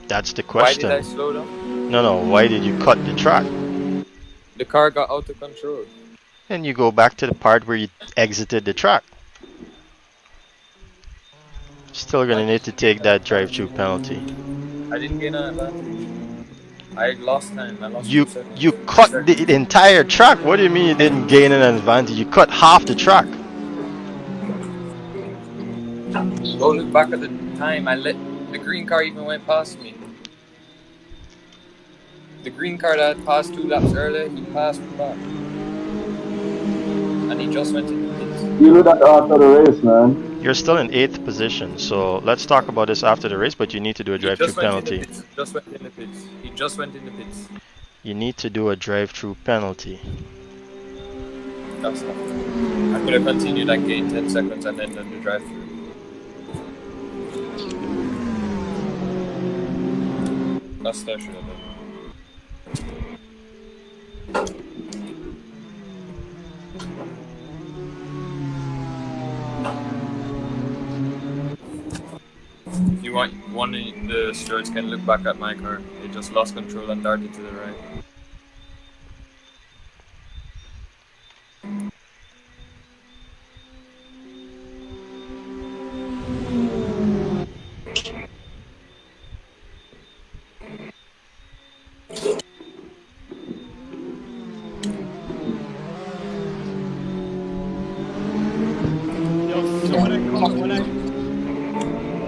That's the question. Why did I slow down? No, why did you cut the track? The car got out of control. And you go back to the part where you exited the track. Still gonna need to take that drive-through penalty. I didn't gain an advantage. I lost time. I lost You 2 seconds. you cut the entire track. What do you mean you didn't gain an advantage? You cut half the track. Go look back at the time. I let the green car even went past me. The green car that had passed 2 laps earlier, he passed me back. And he just went in the pits. You do that after the race, man. You're still in 8th position, so let's talk about this after the race, but you need to do a drive-through penalty. Just went in the pits. He just went in the pits. You need to do a drive-through penalty. That's not. I could have continued and gained 10 seconds and then done the drive-through. That's what I should have done. If you want one of the stewards can look back at my car. It just lost control and darted to the right.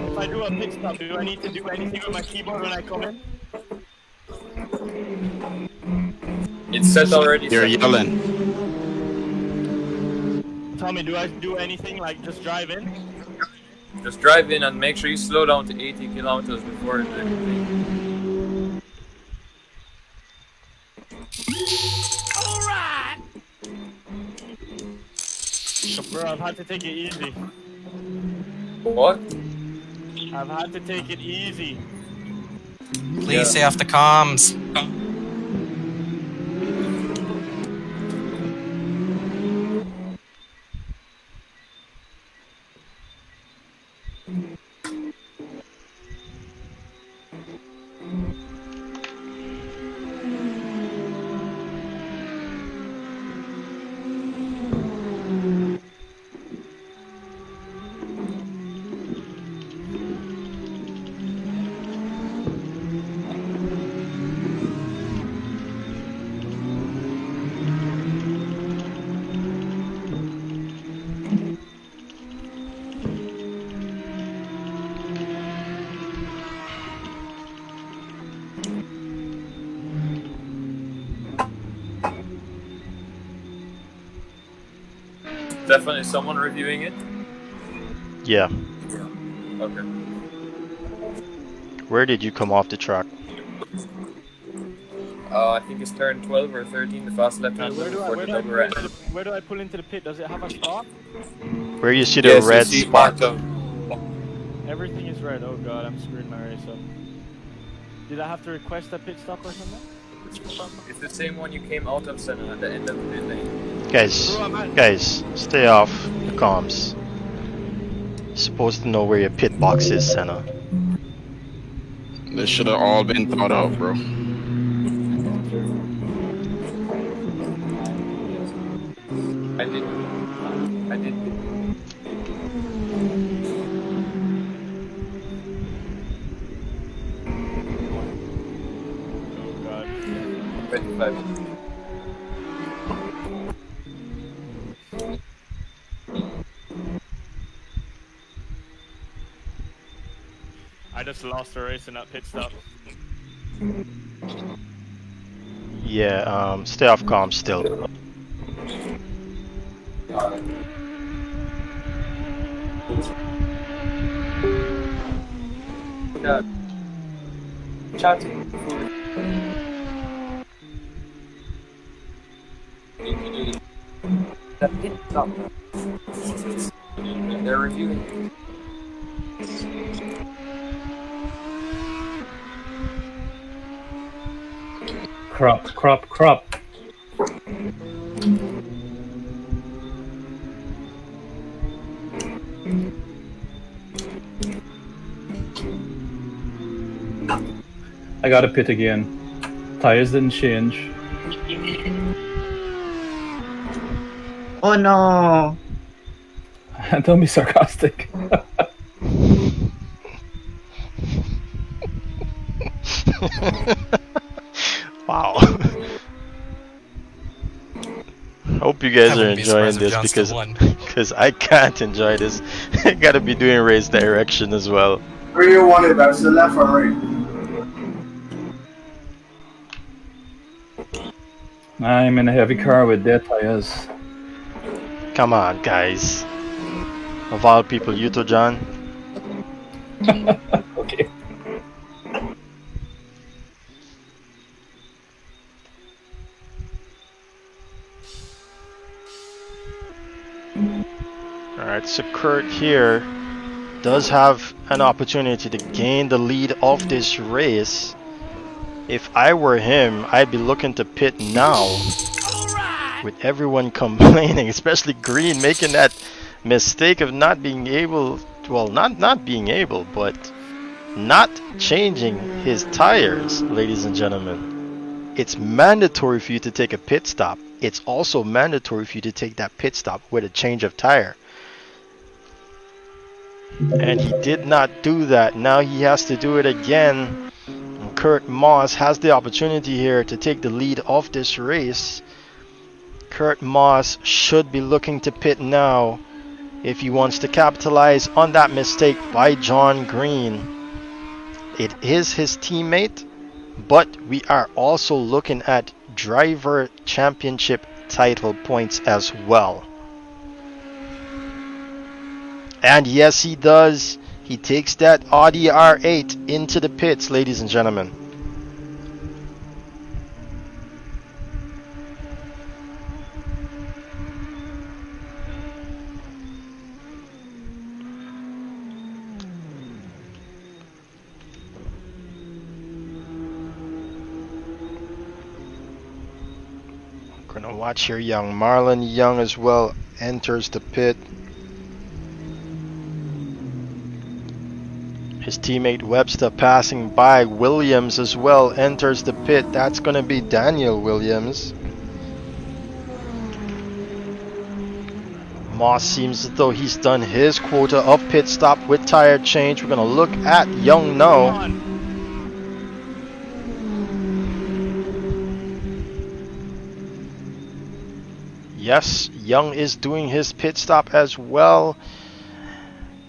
If I do a pit stop, do I need to do anything with my keyboard when I come in? It's set already. You're yelling. Tell me, do I do anything like just drive in? Just drive in and make sure you slow down to 80 kilometers before the thing. Alright! Bro, I've had to take it easy. What? I've had to take it easy. Please stay off the comms. Stefan, is someone reviewing it? Yeah. Okay. Where did you come off the track? I think it's turn 12 or 13, the fast left-hand turn before the double right. Where do I pull into the pit? Does it have a stop? Where you see the red spot? Everything is red. Oh god, I'm screwing my race up. Did I have to request a pit stop or something? It's the same one you came out of, Senna, at the end of the pit lane. Guys, stay off the comms. You're supposed to know where your pit box is, Senna. This should have all been thought out, bro. I did. Oh god. 25. I just lost the race in that pit stop. Yeah, stay off comms still. chat. Chatting. The pit stop. They're reviewing. Crop. I got a pit again. Tires didn't change. Oh no! Don't be sarcastic. Wow. Hope you guys are enjoying this because I can't enjoy this. I gotta be doing race direction as well. Where you want it, that's the left or right? I'm in a heavy car with dead tires. Come on, guys. Of all people, you too, John. Okay. Alright, so Kurt here does have an opportunity to gain the lead of this race. If I were him, I'd be looking to pit now. With everyone complaining, especially Green making that mistake of not being able, well, not being able, but not changing his tires, ladies and gentlemen. It's mandatory for you to take a pit stop. It's also mandatory for you to take that pit stop with a change of tire. And he did not do that. Now he has to do it again. And Kurt Moss has the opportunity here to take the lead of this race. Kurt Moss should be looking to pit now if he wants to capitalize on that mistake by John Green. It is his teammate, but we are also looking at driver championship title points as well. And yes, he does. He takes that Audi R8 into the pits, ladies and gentlemen. Gonna watch here, young Marlon Young as well enters the pit. His teammate Webster passing by. Williams as well enters the pit. That's gonna be Daniel Williams. Moss seems as though he's done his quota of pit stop with tire change. We're gonna look at Young now. Yes, Young is doing his pit stop as well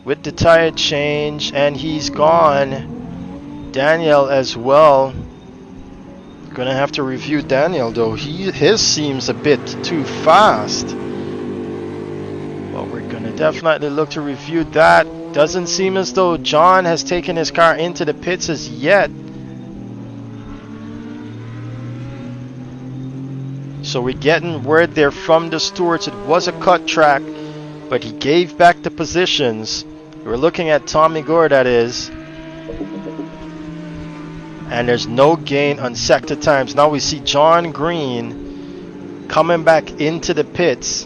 with the tire change, and he's gone. Daniel as well. Gonna have to review Daniel though. His seems a bit too fast. But we're gonna definitely look to review that. Doesn't seem as though John has taken his car into the pits as yet. So we're getting word there from the stewards. It was a cut track, but he gave back the positions. We're looking at Tommy Gore, that is. And there's no gain on sector times. Now we see John Green coming back into the pits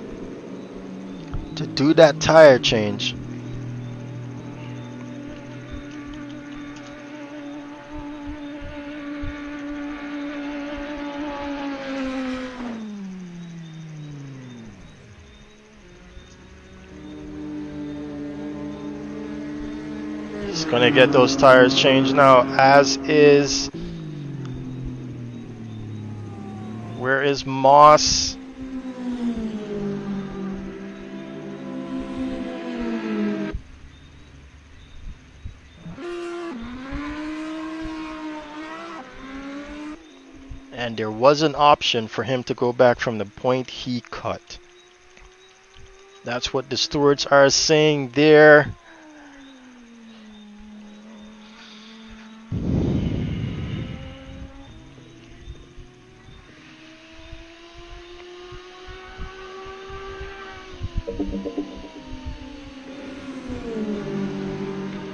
to do that tire change. He's gonna get those tires changed now, as is. Where is Moss? And there was an option for him to go back from the point he cut. That's what the stewards are saying there.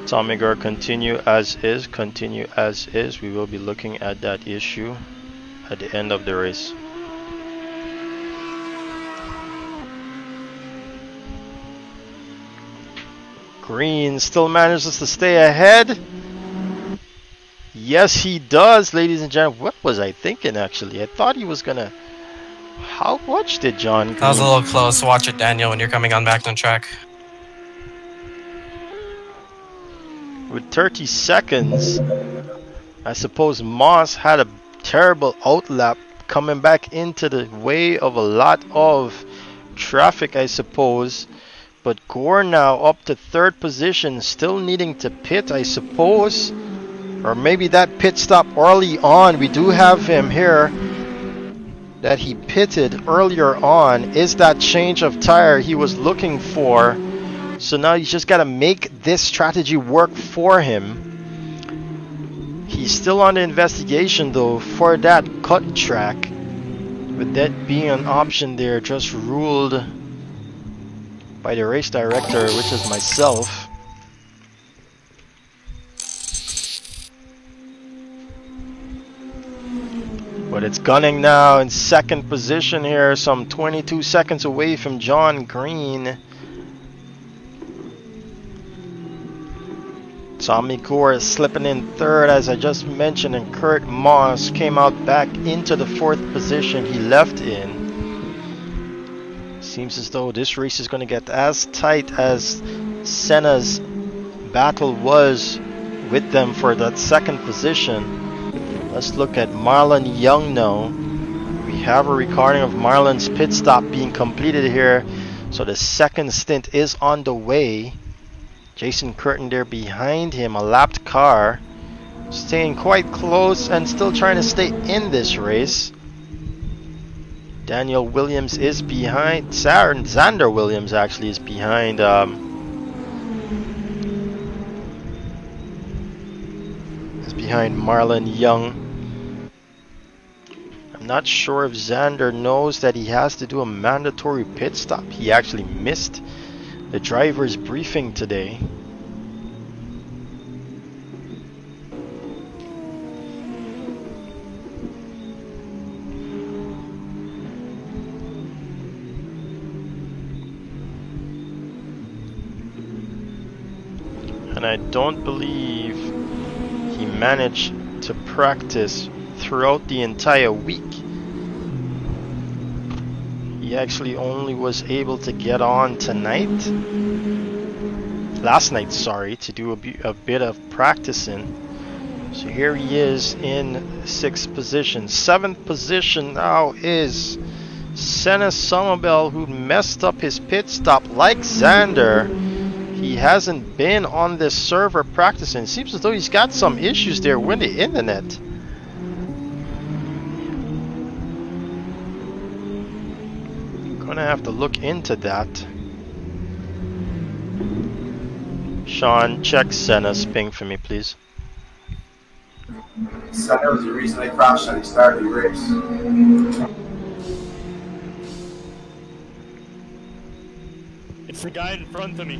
Tommy Gar, continue as is, continue as is. We will be looking at that issue at the end of the race. Green still manages to stay ahead. Yes, he does, ladies and gentlemen. What was I thinking, actually? I thought he was gonna... How much did John Green... That was a little close. Watch it, Daniel, when you're coming on back on track. With 30 seconds, I suppose Moss had a terrible outlap coming back into the way of a lot of traffic, I suppose. But Gore now up to third position, still needing to pit, I suppose. Or maybe that pit stop early on. We do have him here that he pitted earlier on. Is that change of tire he was looking for? So now he's just got to make this strategy work for him. He's still on the investigation though for that cut track. With that being an option there, just ruled by the race director, which is myself. But it's gunning now in second position here, some 22 seconds away from John Green. Tommy Gore is slipping in third, as I just mentioned, and Kurt Moss came out back into the fourth position he left in. Seems as though this race is going to get as tight as Senna's battle was with them for that second position. Let's look at Marlon Young now. We have a recording of Marlon's pit stop being completed here. So the second stint is on the way. Jason Curtin there behind him, a lapped car. Staying quite close and still trying to stay in this race. Daniel Williams is behind. Xander Williams actually is behind. Is behind Marlon Young. I'm not sure if Xander knows that he has to do a mandatory pit stop. He actually missed the driver's briefing today. And I don't believe he managed to practice throughout the entire week. He actually only was able to get on last night, sorry, to do a bit of practicing. So here he is in sixth position. Seventh position now is Senna Somerville, who messed up his pit stop like Xander. He hasn't been on this server practicing. Seems as though he's got some issues there with the internet. Gonna have to look into that. Sean, check Senna's ping for me, please. Senna was the reason I crashed at the start of the race. It's the guy in front of me.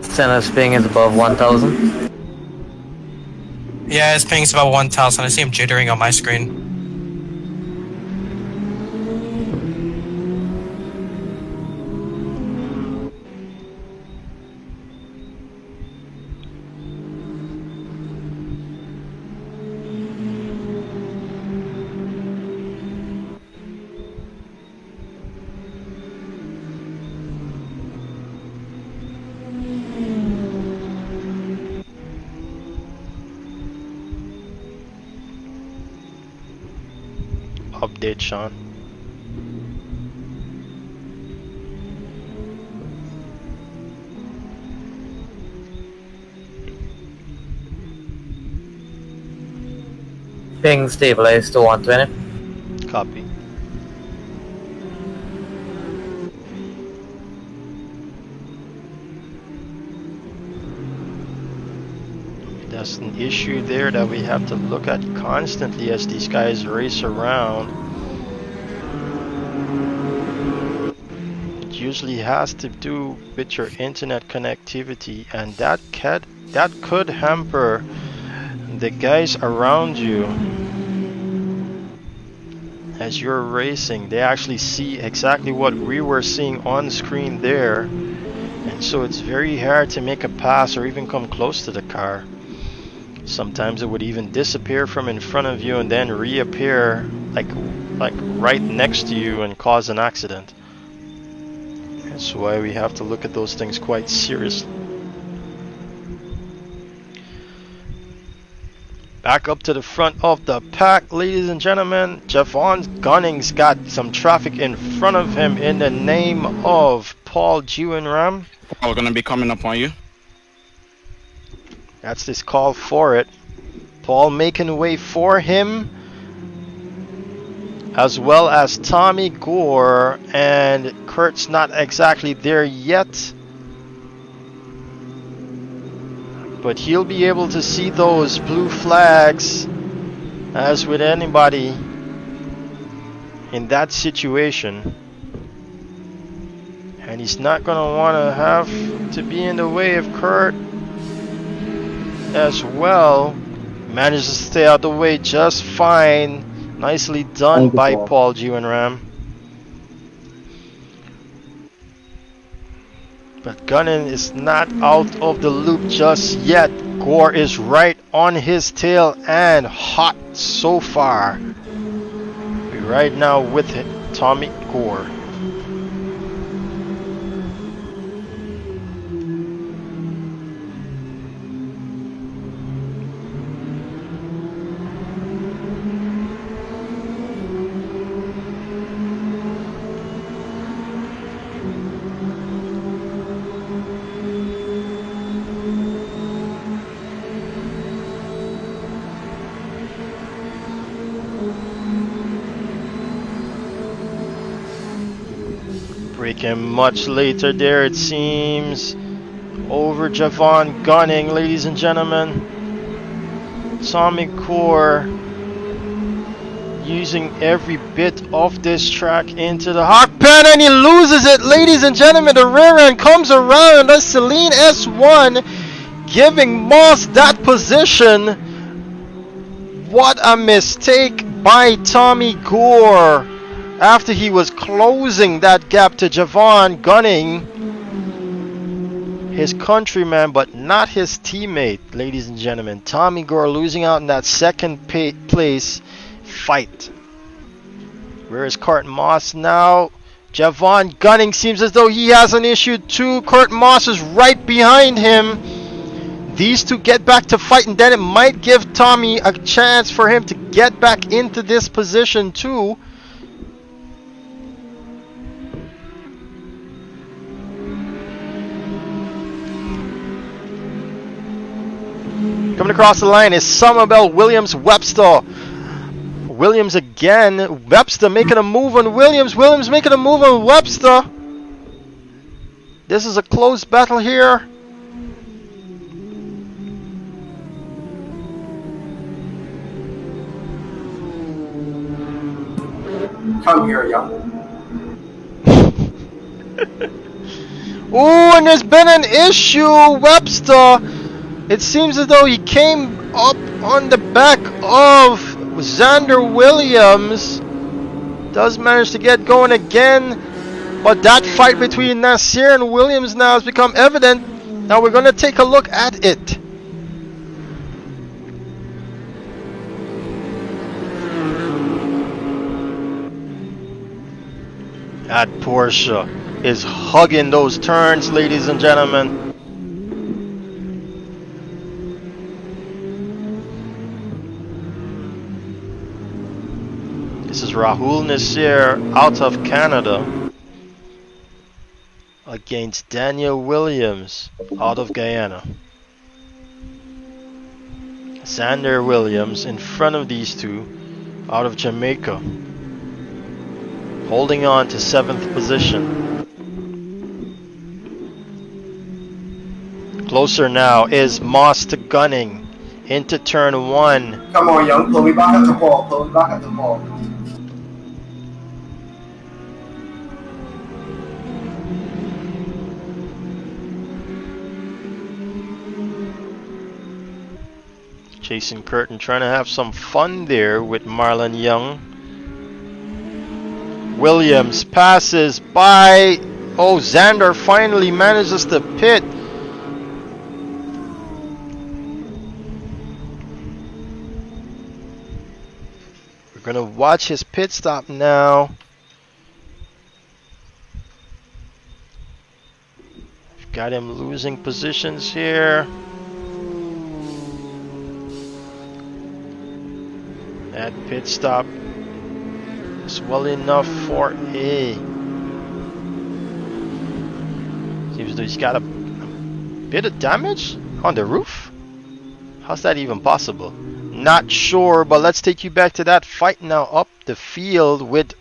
Senna's ping is above 1,000. Yeah, his ping's about 1,000. I see him jittering on my screen. Update, Sean. Ping stabilized to 120. Copy. That's That's an issue there that we have to look at constantly as these guys race around. It usually has to do with your internet connectivity, and that could hamper the guys around you as you're racing. They actually see exactly what we were seeing on screen there, and so it's very hard to make a pass or even come close to the car. Sometimes it would even disappear from in front of you and then reappear like right next to you and cause an accident. That's why we have to look at those things quite seriously. Back up to the front of the pack, ladies and gentlemen. Javon Gunning's got some traffic in front of him in the name of Paul Jiwanram. We're gonna be coming up on you. That's this call for it. Paul making way for him, as well as Tommy Gore, and Kurt's not exactly there yet. But he'll be able to see those blue flags, as with anybody in that situation. And he's not going to want to have to be in the way of Kurt as well. Manages to stay out the way just fine. Nicely done by Paul Jiwanram. But Gunning is not out of the loop just yet. Gore is right on his tail and hot so far. We're right now with Tommy Gore. Breaking much later there, it seems. Over Javon Gunning, ladies and gentlemen. Tommy Gore using every bit of this track into the hot pen, and he loses it, ladies and gentlemen. The rear end comes around. That's Celine S1 giving Moss that position. What a mistake by Tommy Gore. After he was closing that gap to Javon Gunning, his countryman, but not his teammate, ladies and gentlemen. Tommy Gore losing out in that second place fight. Where is Kurt Moss now? Javon Gunning seems as though he has an issue too. Kurt Moss is right behind him. These two get back to fight, and then it might give Tommy a chance for him to get back into this position too. Coming across the line is Somerville, Williams, Webster. Williams again. Webster making a move on Williams. Williams making a move on Webster. This is a close battle here. Come here, young. Ooh, and there's been an issue. Webster. It seems as though he came up on the back of Xander Williams. Does manage to get going again. But that fight between Nasseir and Williams now has become evident. Now we're going to take a look at it. That Porsche is hugging those turns, ladies and gentlemen. This is Rahul Nasseir out of Canada against Daniel Williams out of Guyana. Xander Williams in front of these two out of Jamaica, holding on to 7th position. Closer now is Moss to Gunning into turn 1. Come on, young. Pull me back at the ball. Pull me back at the ball. Jason Curtin trying to have some fun there with Marlon Young. Williams passes by. Oh, Xander finally manages to pit. We're gonna watch his pit stop now. We've got him losing positions here. That pit stop is well enough for A. Seems that he's got a bit of damage on the roof. How's that even possible? Not sure, but let's take you back to that fight now up the field with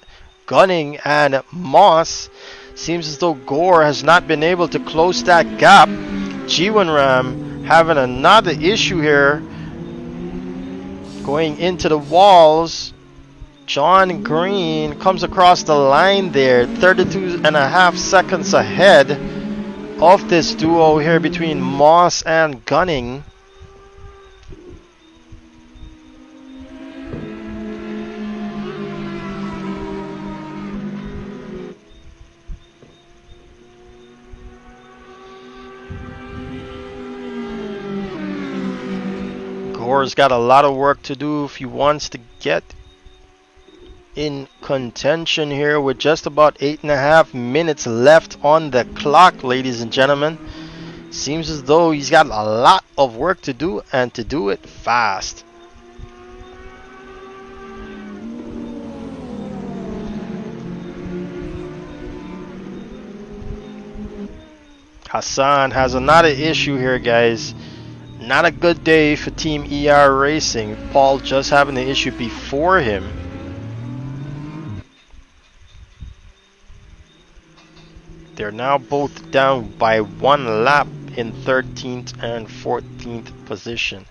Gunning and Moss. Seems as though Gore has not been able to close that gap. Jiwanram having another issue here. Going into the walls. John Green comes across the line there. 32.5 seconds ahead of this duo here between Moss and Gunning. Gore's got a lot of work to do if he wants to get in contention here with just about 8.5 minutes left on the clock, ladies and gentlemen. Seems as though he's got a lot of work to do and to do it fast. Hassan has another issue here, guys. Not a good day for Team ER Racing. Paul just having the issue before him. They're now both down by 1 lap in 13th and 14th position.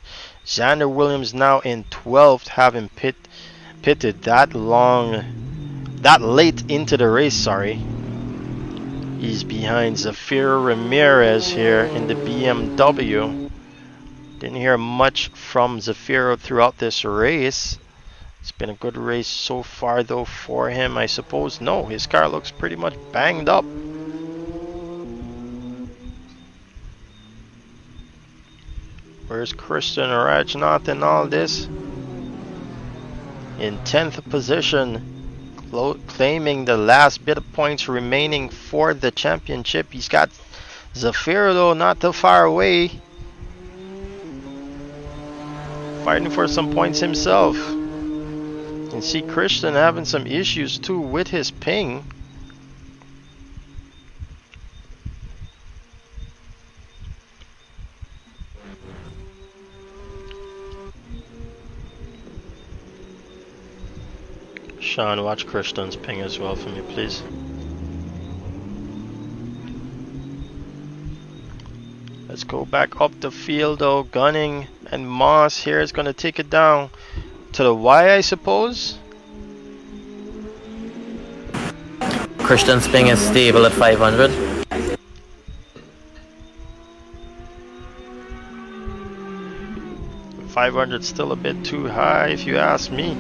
Xander Williams now in 12th, having pitted that late into the race, sorry. He's behind Zafiro Ramirez here in the BMW. Didn't hear much from Zafiro throughout this race. It's been a good race so far though for him, I suppose. No, his car looks pretty much banged up. Where's Christian Rajnath in all this? In 10th position, claiming the last bit of points remaining for the championship. He's got Zafiro though not too far away, fighting for some points himself. You can see Christian having some issues too with his ping. Sean, watch Christian's ping as well for me, please. Let's go back up the field though. Gunning and Moss here is going to take it down to the Y, I suppose. Christian's ping is stable at 500. $500 still a bit too high if you ask me.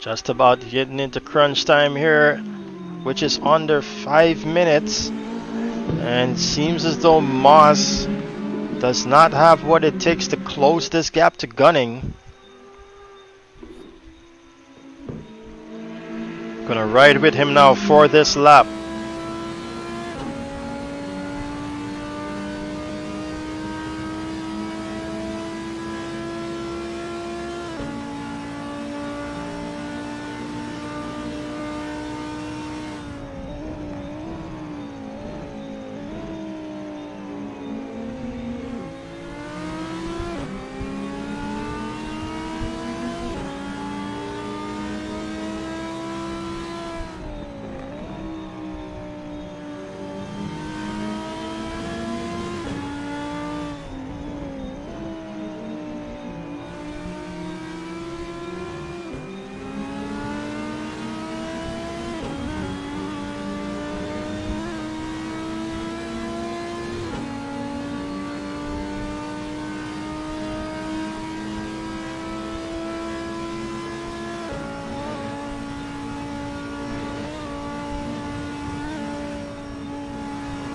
Just about getting into crunch time here, which is under 5 minutes. And it seems as though Moss does not have what it takes to close this gap to Gunning. Gonna ride with him now for this lap.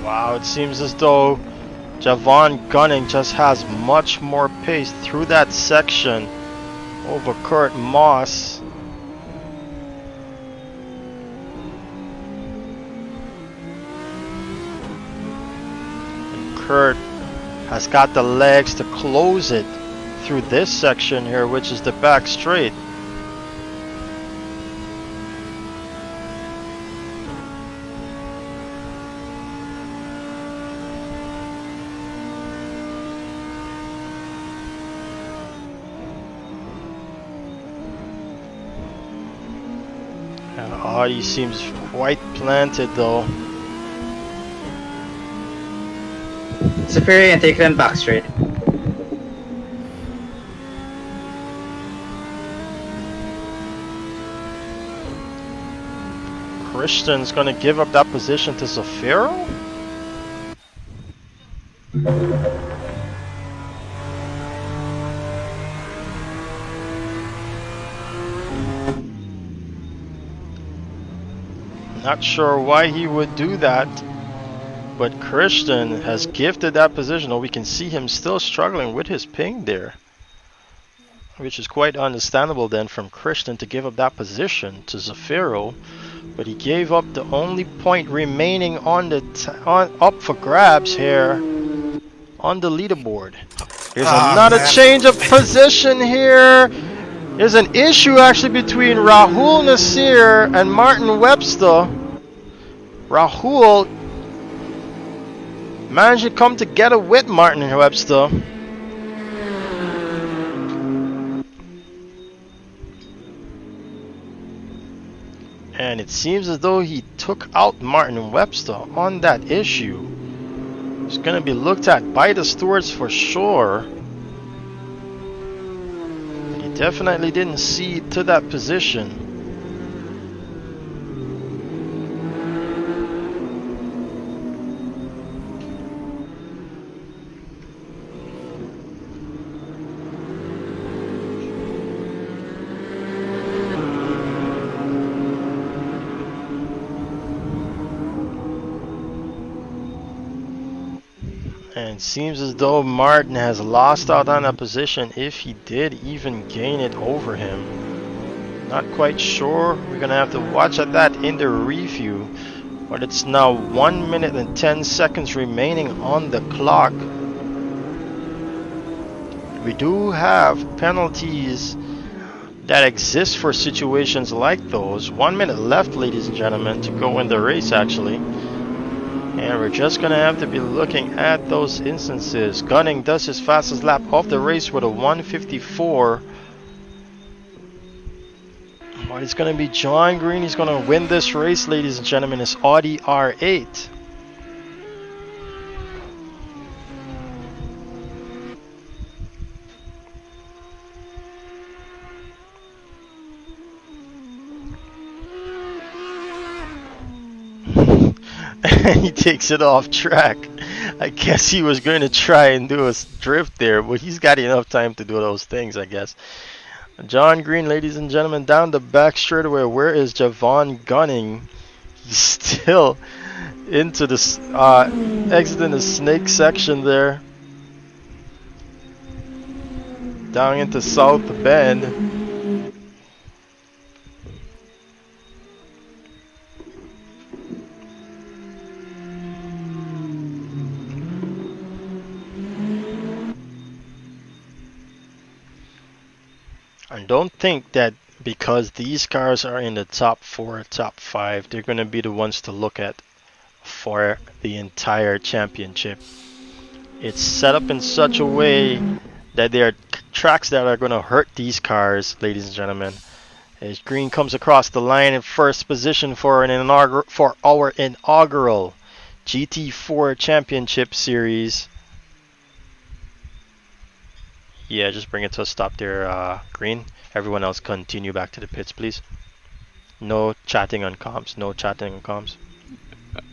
Wow, it seems as though Javon Gunning just has much more pace through that section over Kurt Moss. And Kurt has got the legs to close it through this section here, which is the back straight. He seems quite planted though. Zafiro and take them back straight. Christian's gonna give up that position to Zafiro? Not sure why he would do that, but Christian has gifted that position. Oh, we can see him still struggling with his ping there, which is quite understandable then from Christian to give up that position to Zafiro. But he gave up the only point remaining on the up for grabs here on the leaderboard. Here's another change of position here. There's an issue actually between Rahul Nasseir and Martin Webster. Rahul managed to come together with Martin Webster. And it seems as though he took out Martin Webster on that issue. It's going to be looked at by the stewards for sure. Definitely didn't see to that position. And it seems as though Martin has lost out on that position, if he did even gain it over him. Not quite sure. We're gonna have to watch at that in the review. But it's now 1 minute and 10 seconds remaining on the clock. We do have penalties that exist for situations like those. 1 minute left, ladies and gentlemen, to go in the race actually. And we're just going to have to be looking at those instances. Gunning does his fastest lap of the race with a 1:54. But it's going to be John Green. He's going to win this race, ladies and gentlemen. It's Audi R8. And he takes it off track. I guess he was going to try and do a drift there, but he's got enough time to do those things, I guess. John Green, ladies and gentlemen, down the back straightaway. Where is Javon gunning? He's still into the exiting the snake section there. Down into South Bend. And don't think that because these cars are in the top 4, top 5, they're going to be the ones to look at for the entire championship. It's set up in such a way that there are tracks that are going to hurt these cars, ladies and gentlemen. As Green comes across the line in first position for our inaugural GT4 Championship Series. Yeah, just bring it to a stop there, Green. Everyone else continue back to the pits, please. No chatting on comms. No chatting on comms.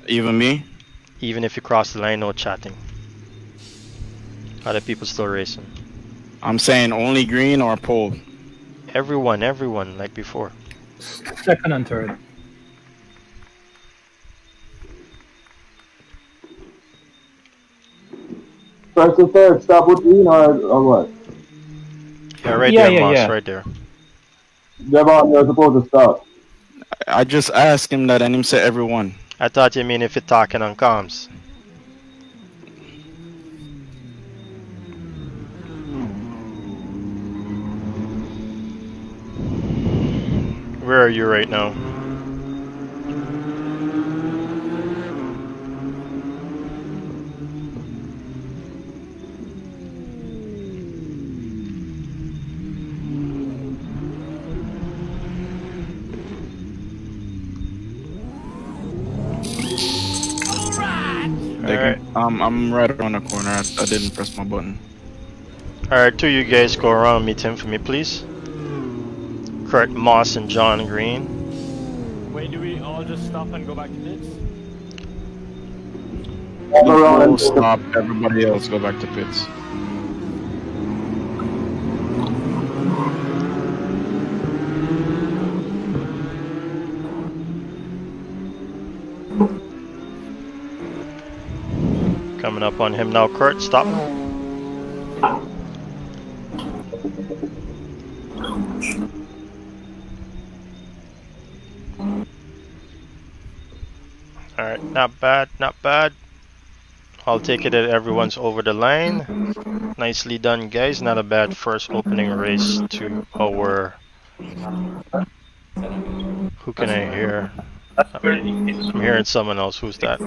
Even me? Even if you cross the line, no chatting. Other people still racing. I'm saying only green or pole? Everyone, like before. Second and third. First and third, stop with green or what? Yeah, right there, Moss, right there. Javon, you're supposed to stop. I just asked him that and him said everyone. I thought you mean if you're talking on comms. Where are you right now? I'm right around the corner. I didn't press my button. Alright, two of you guys go around and meet him for me, please. Kurt Moss and John Green. Wait, do we all just stop and go back to pits? We'll stop. Everybody else go back to pits. Coming up on him now, Kurt. Stop. Alright, not bad, not bad. I'll take it that everyone's over the line. Nicely done, guys. Not a bad first opening race to our... Who can I hear? I'm hearing someone else. Who's that?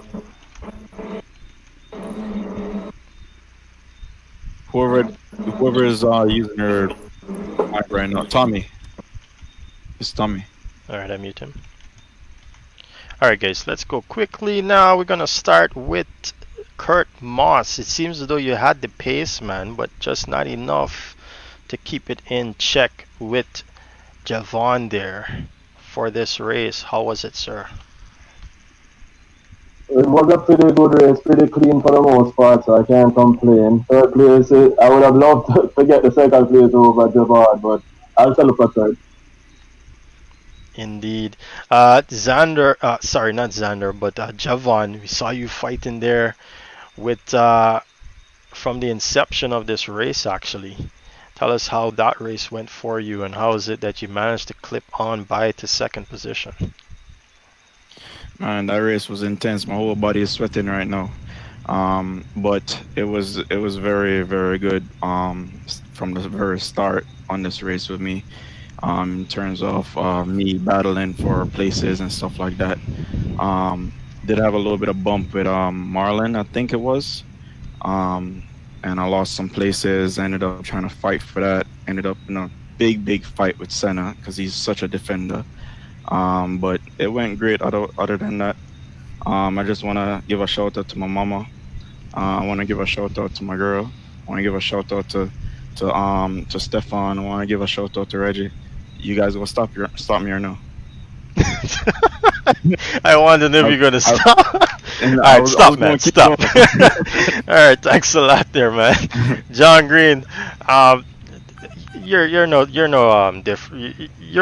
Whoever is using her mic right now. Tommy. It's Tommy. Alright, I mute him. Alright guys, let's go quickly now. We're gonna start with Kurt Moss. It seems as though you had the pace, man, but just not enough to keep it in check with Javon there for this race. How was it, sir? It was a pretty good race, pretty clean for the most part, so I can't complain. Third place, I would have loved to get the second place over Javon, but I'll settle for third. Indeed. Xander, sorry, not Xander, but Javon, we saw you fighting there with from the inception of this race, actually. Tell us how that race went for you, and how is it that you managed to clip on by to second position? Man, that race was intense. My whole body is sweating right now. But it was very, very good from the very start on this race with me. In terms of me battling for places and stuff like that. Did have a little bit of bump with Marlon, I think it was. And I lost some places, ended up trying to fight for that. Ended up in a big fight with Senna because he's such a defender. But it went great other than that. I just want to give a shout out to my mama. I want to give a shout out to my girl. I want to give a shout out to Stefan. I want to give a shout out to Reggie. You guys will stop me or no? I wondered if you're gonna stop. Alright, stop, man. Stop. Alright, thanks a lot there, man. John Green, you're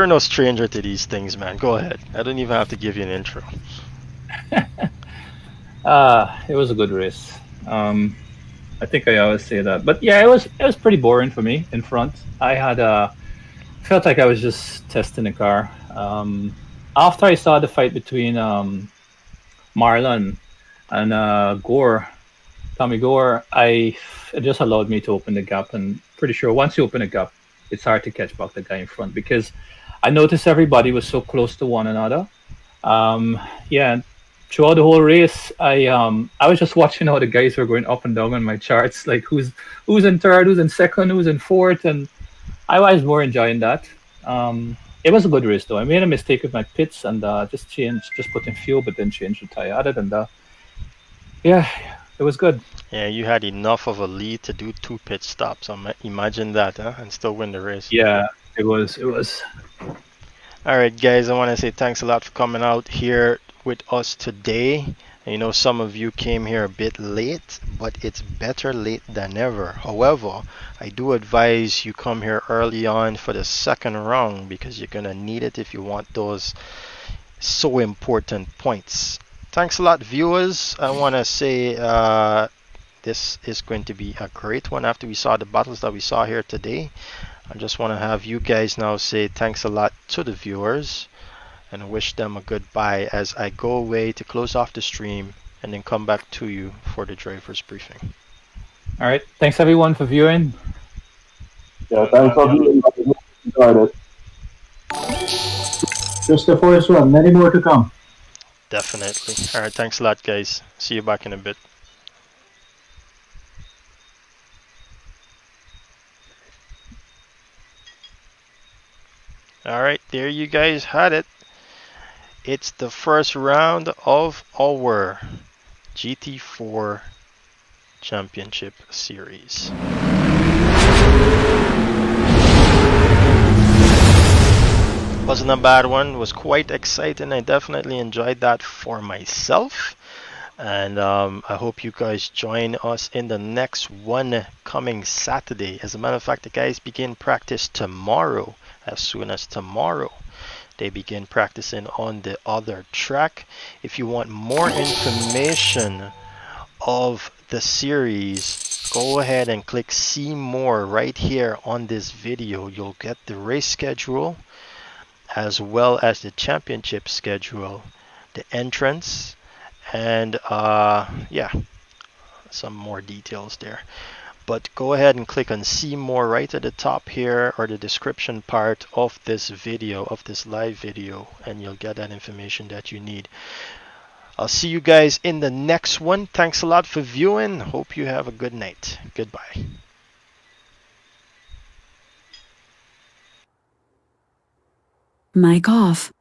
no stranger to these things, man. Go ahead. I don't even have to give you an intro. It was a good race. I think I always say that, but yeah, it was pretty boring for me in front. I had felt like I was just testing the car. After I saw the fight between Marlon and Tommy Gore, it just allowed me to open the gap. And pretty sure once you open a gap, it's hard to catch back the guy in front because I noticed everybody was so close to one another. Yeah, throughout the whole race, I was just watching how the guys were going up and down on my charts, like who's in third, who's in second, who's in fourth, and I was more enjoying that. It was a good race though. I made a mistake with my pits and just put in fuel, but then changed the tire. Other than that, yeah, it was good. Yeah, you had enough of a lead to do 2 pit stops. Imagine that, huh? And still win the race. Yeah, it was. All right, guys, I want to say thanks a lot for coming out here with us today. You know, some of you came here a bit late, but it's better late than never. However, I do advise you come here early on for the second round because you're going to need it if you want those so important points. Thanks a lot, viewers. I want to say this is going to be a great one after we saw the battles that we saw here today. I just want to have you guys now say thanks a lot to the viewers and wish them a goodbye as I go away to close off the stream and then come back to you for the drivers briefing. All right. Thanks everyone for viewing. Yeah, thanks for viewing. Enjoyed it. Just the first one. Many more to come. Definitely. All right. Thanks a lot, guys. See you back in a bit. All right. There you guys had it. It's the first round of our GT4 Championship Series. Wasn't a bad one, was quite exciting. I definitely enjoyed that for myself. And I hope you guys join us in the next one coming Saturday. As a matter of fact, the guys begin practice tomorrow, as soon as tomorrow. They begin practicing on the other track. If you want more information of the series, go ahead and click see more right here on this video. You'll get the race schedule as well as the championship schedule, the entrance, and yeah, some more details there. But go ahead and click on see more right at the top here, or the description part of this video, of this live video, and you'll get that information that you need. I'll see you guys in the next one. Thanks a lot for viewing. Hope you have a good night. Goodbye. Mic off.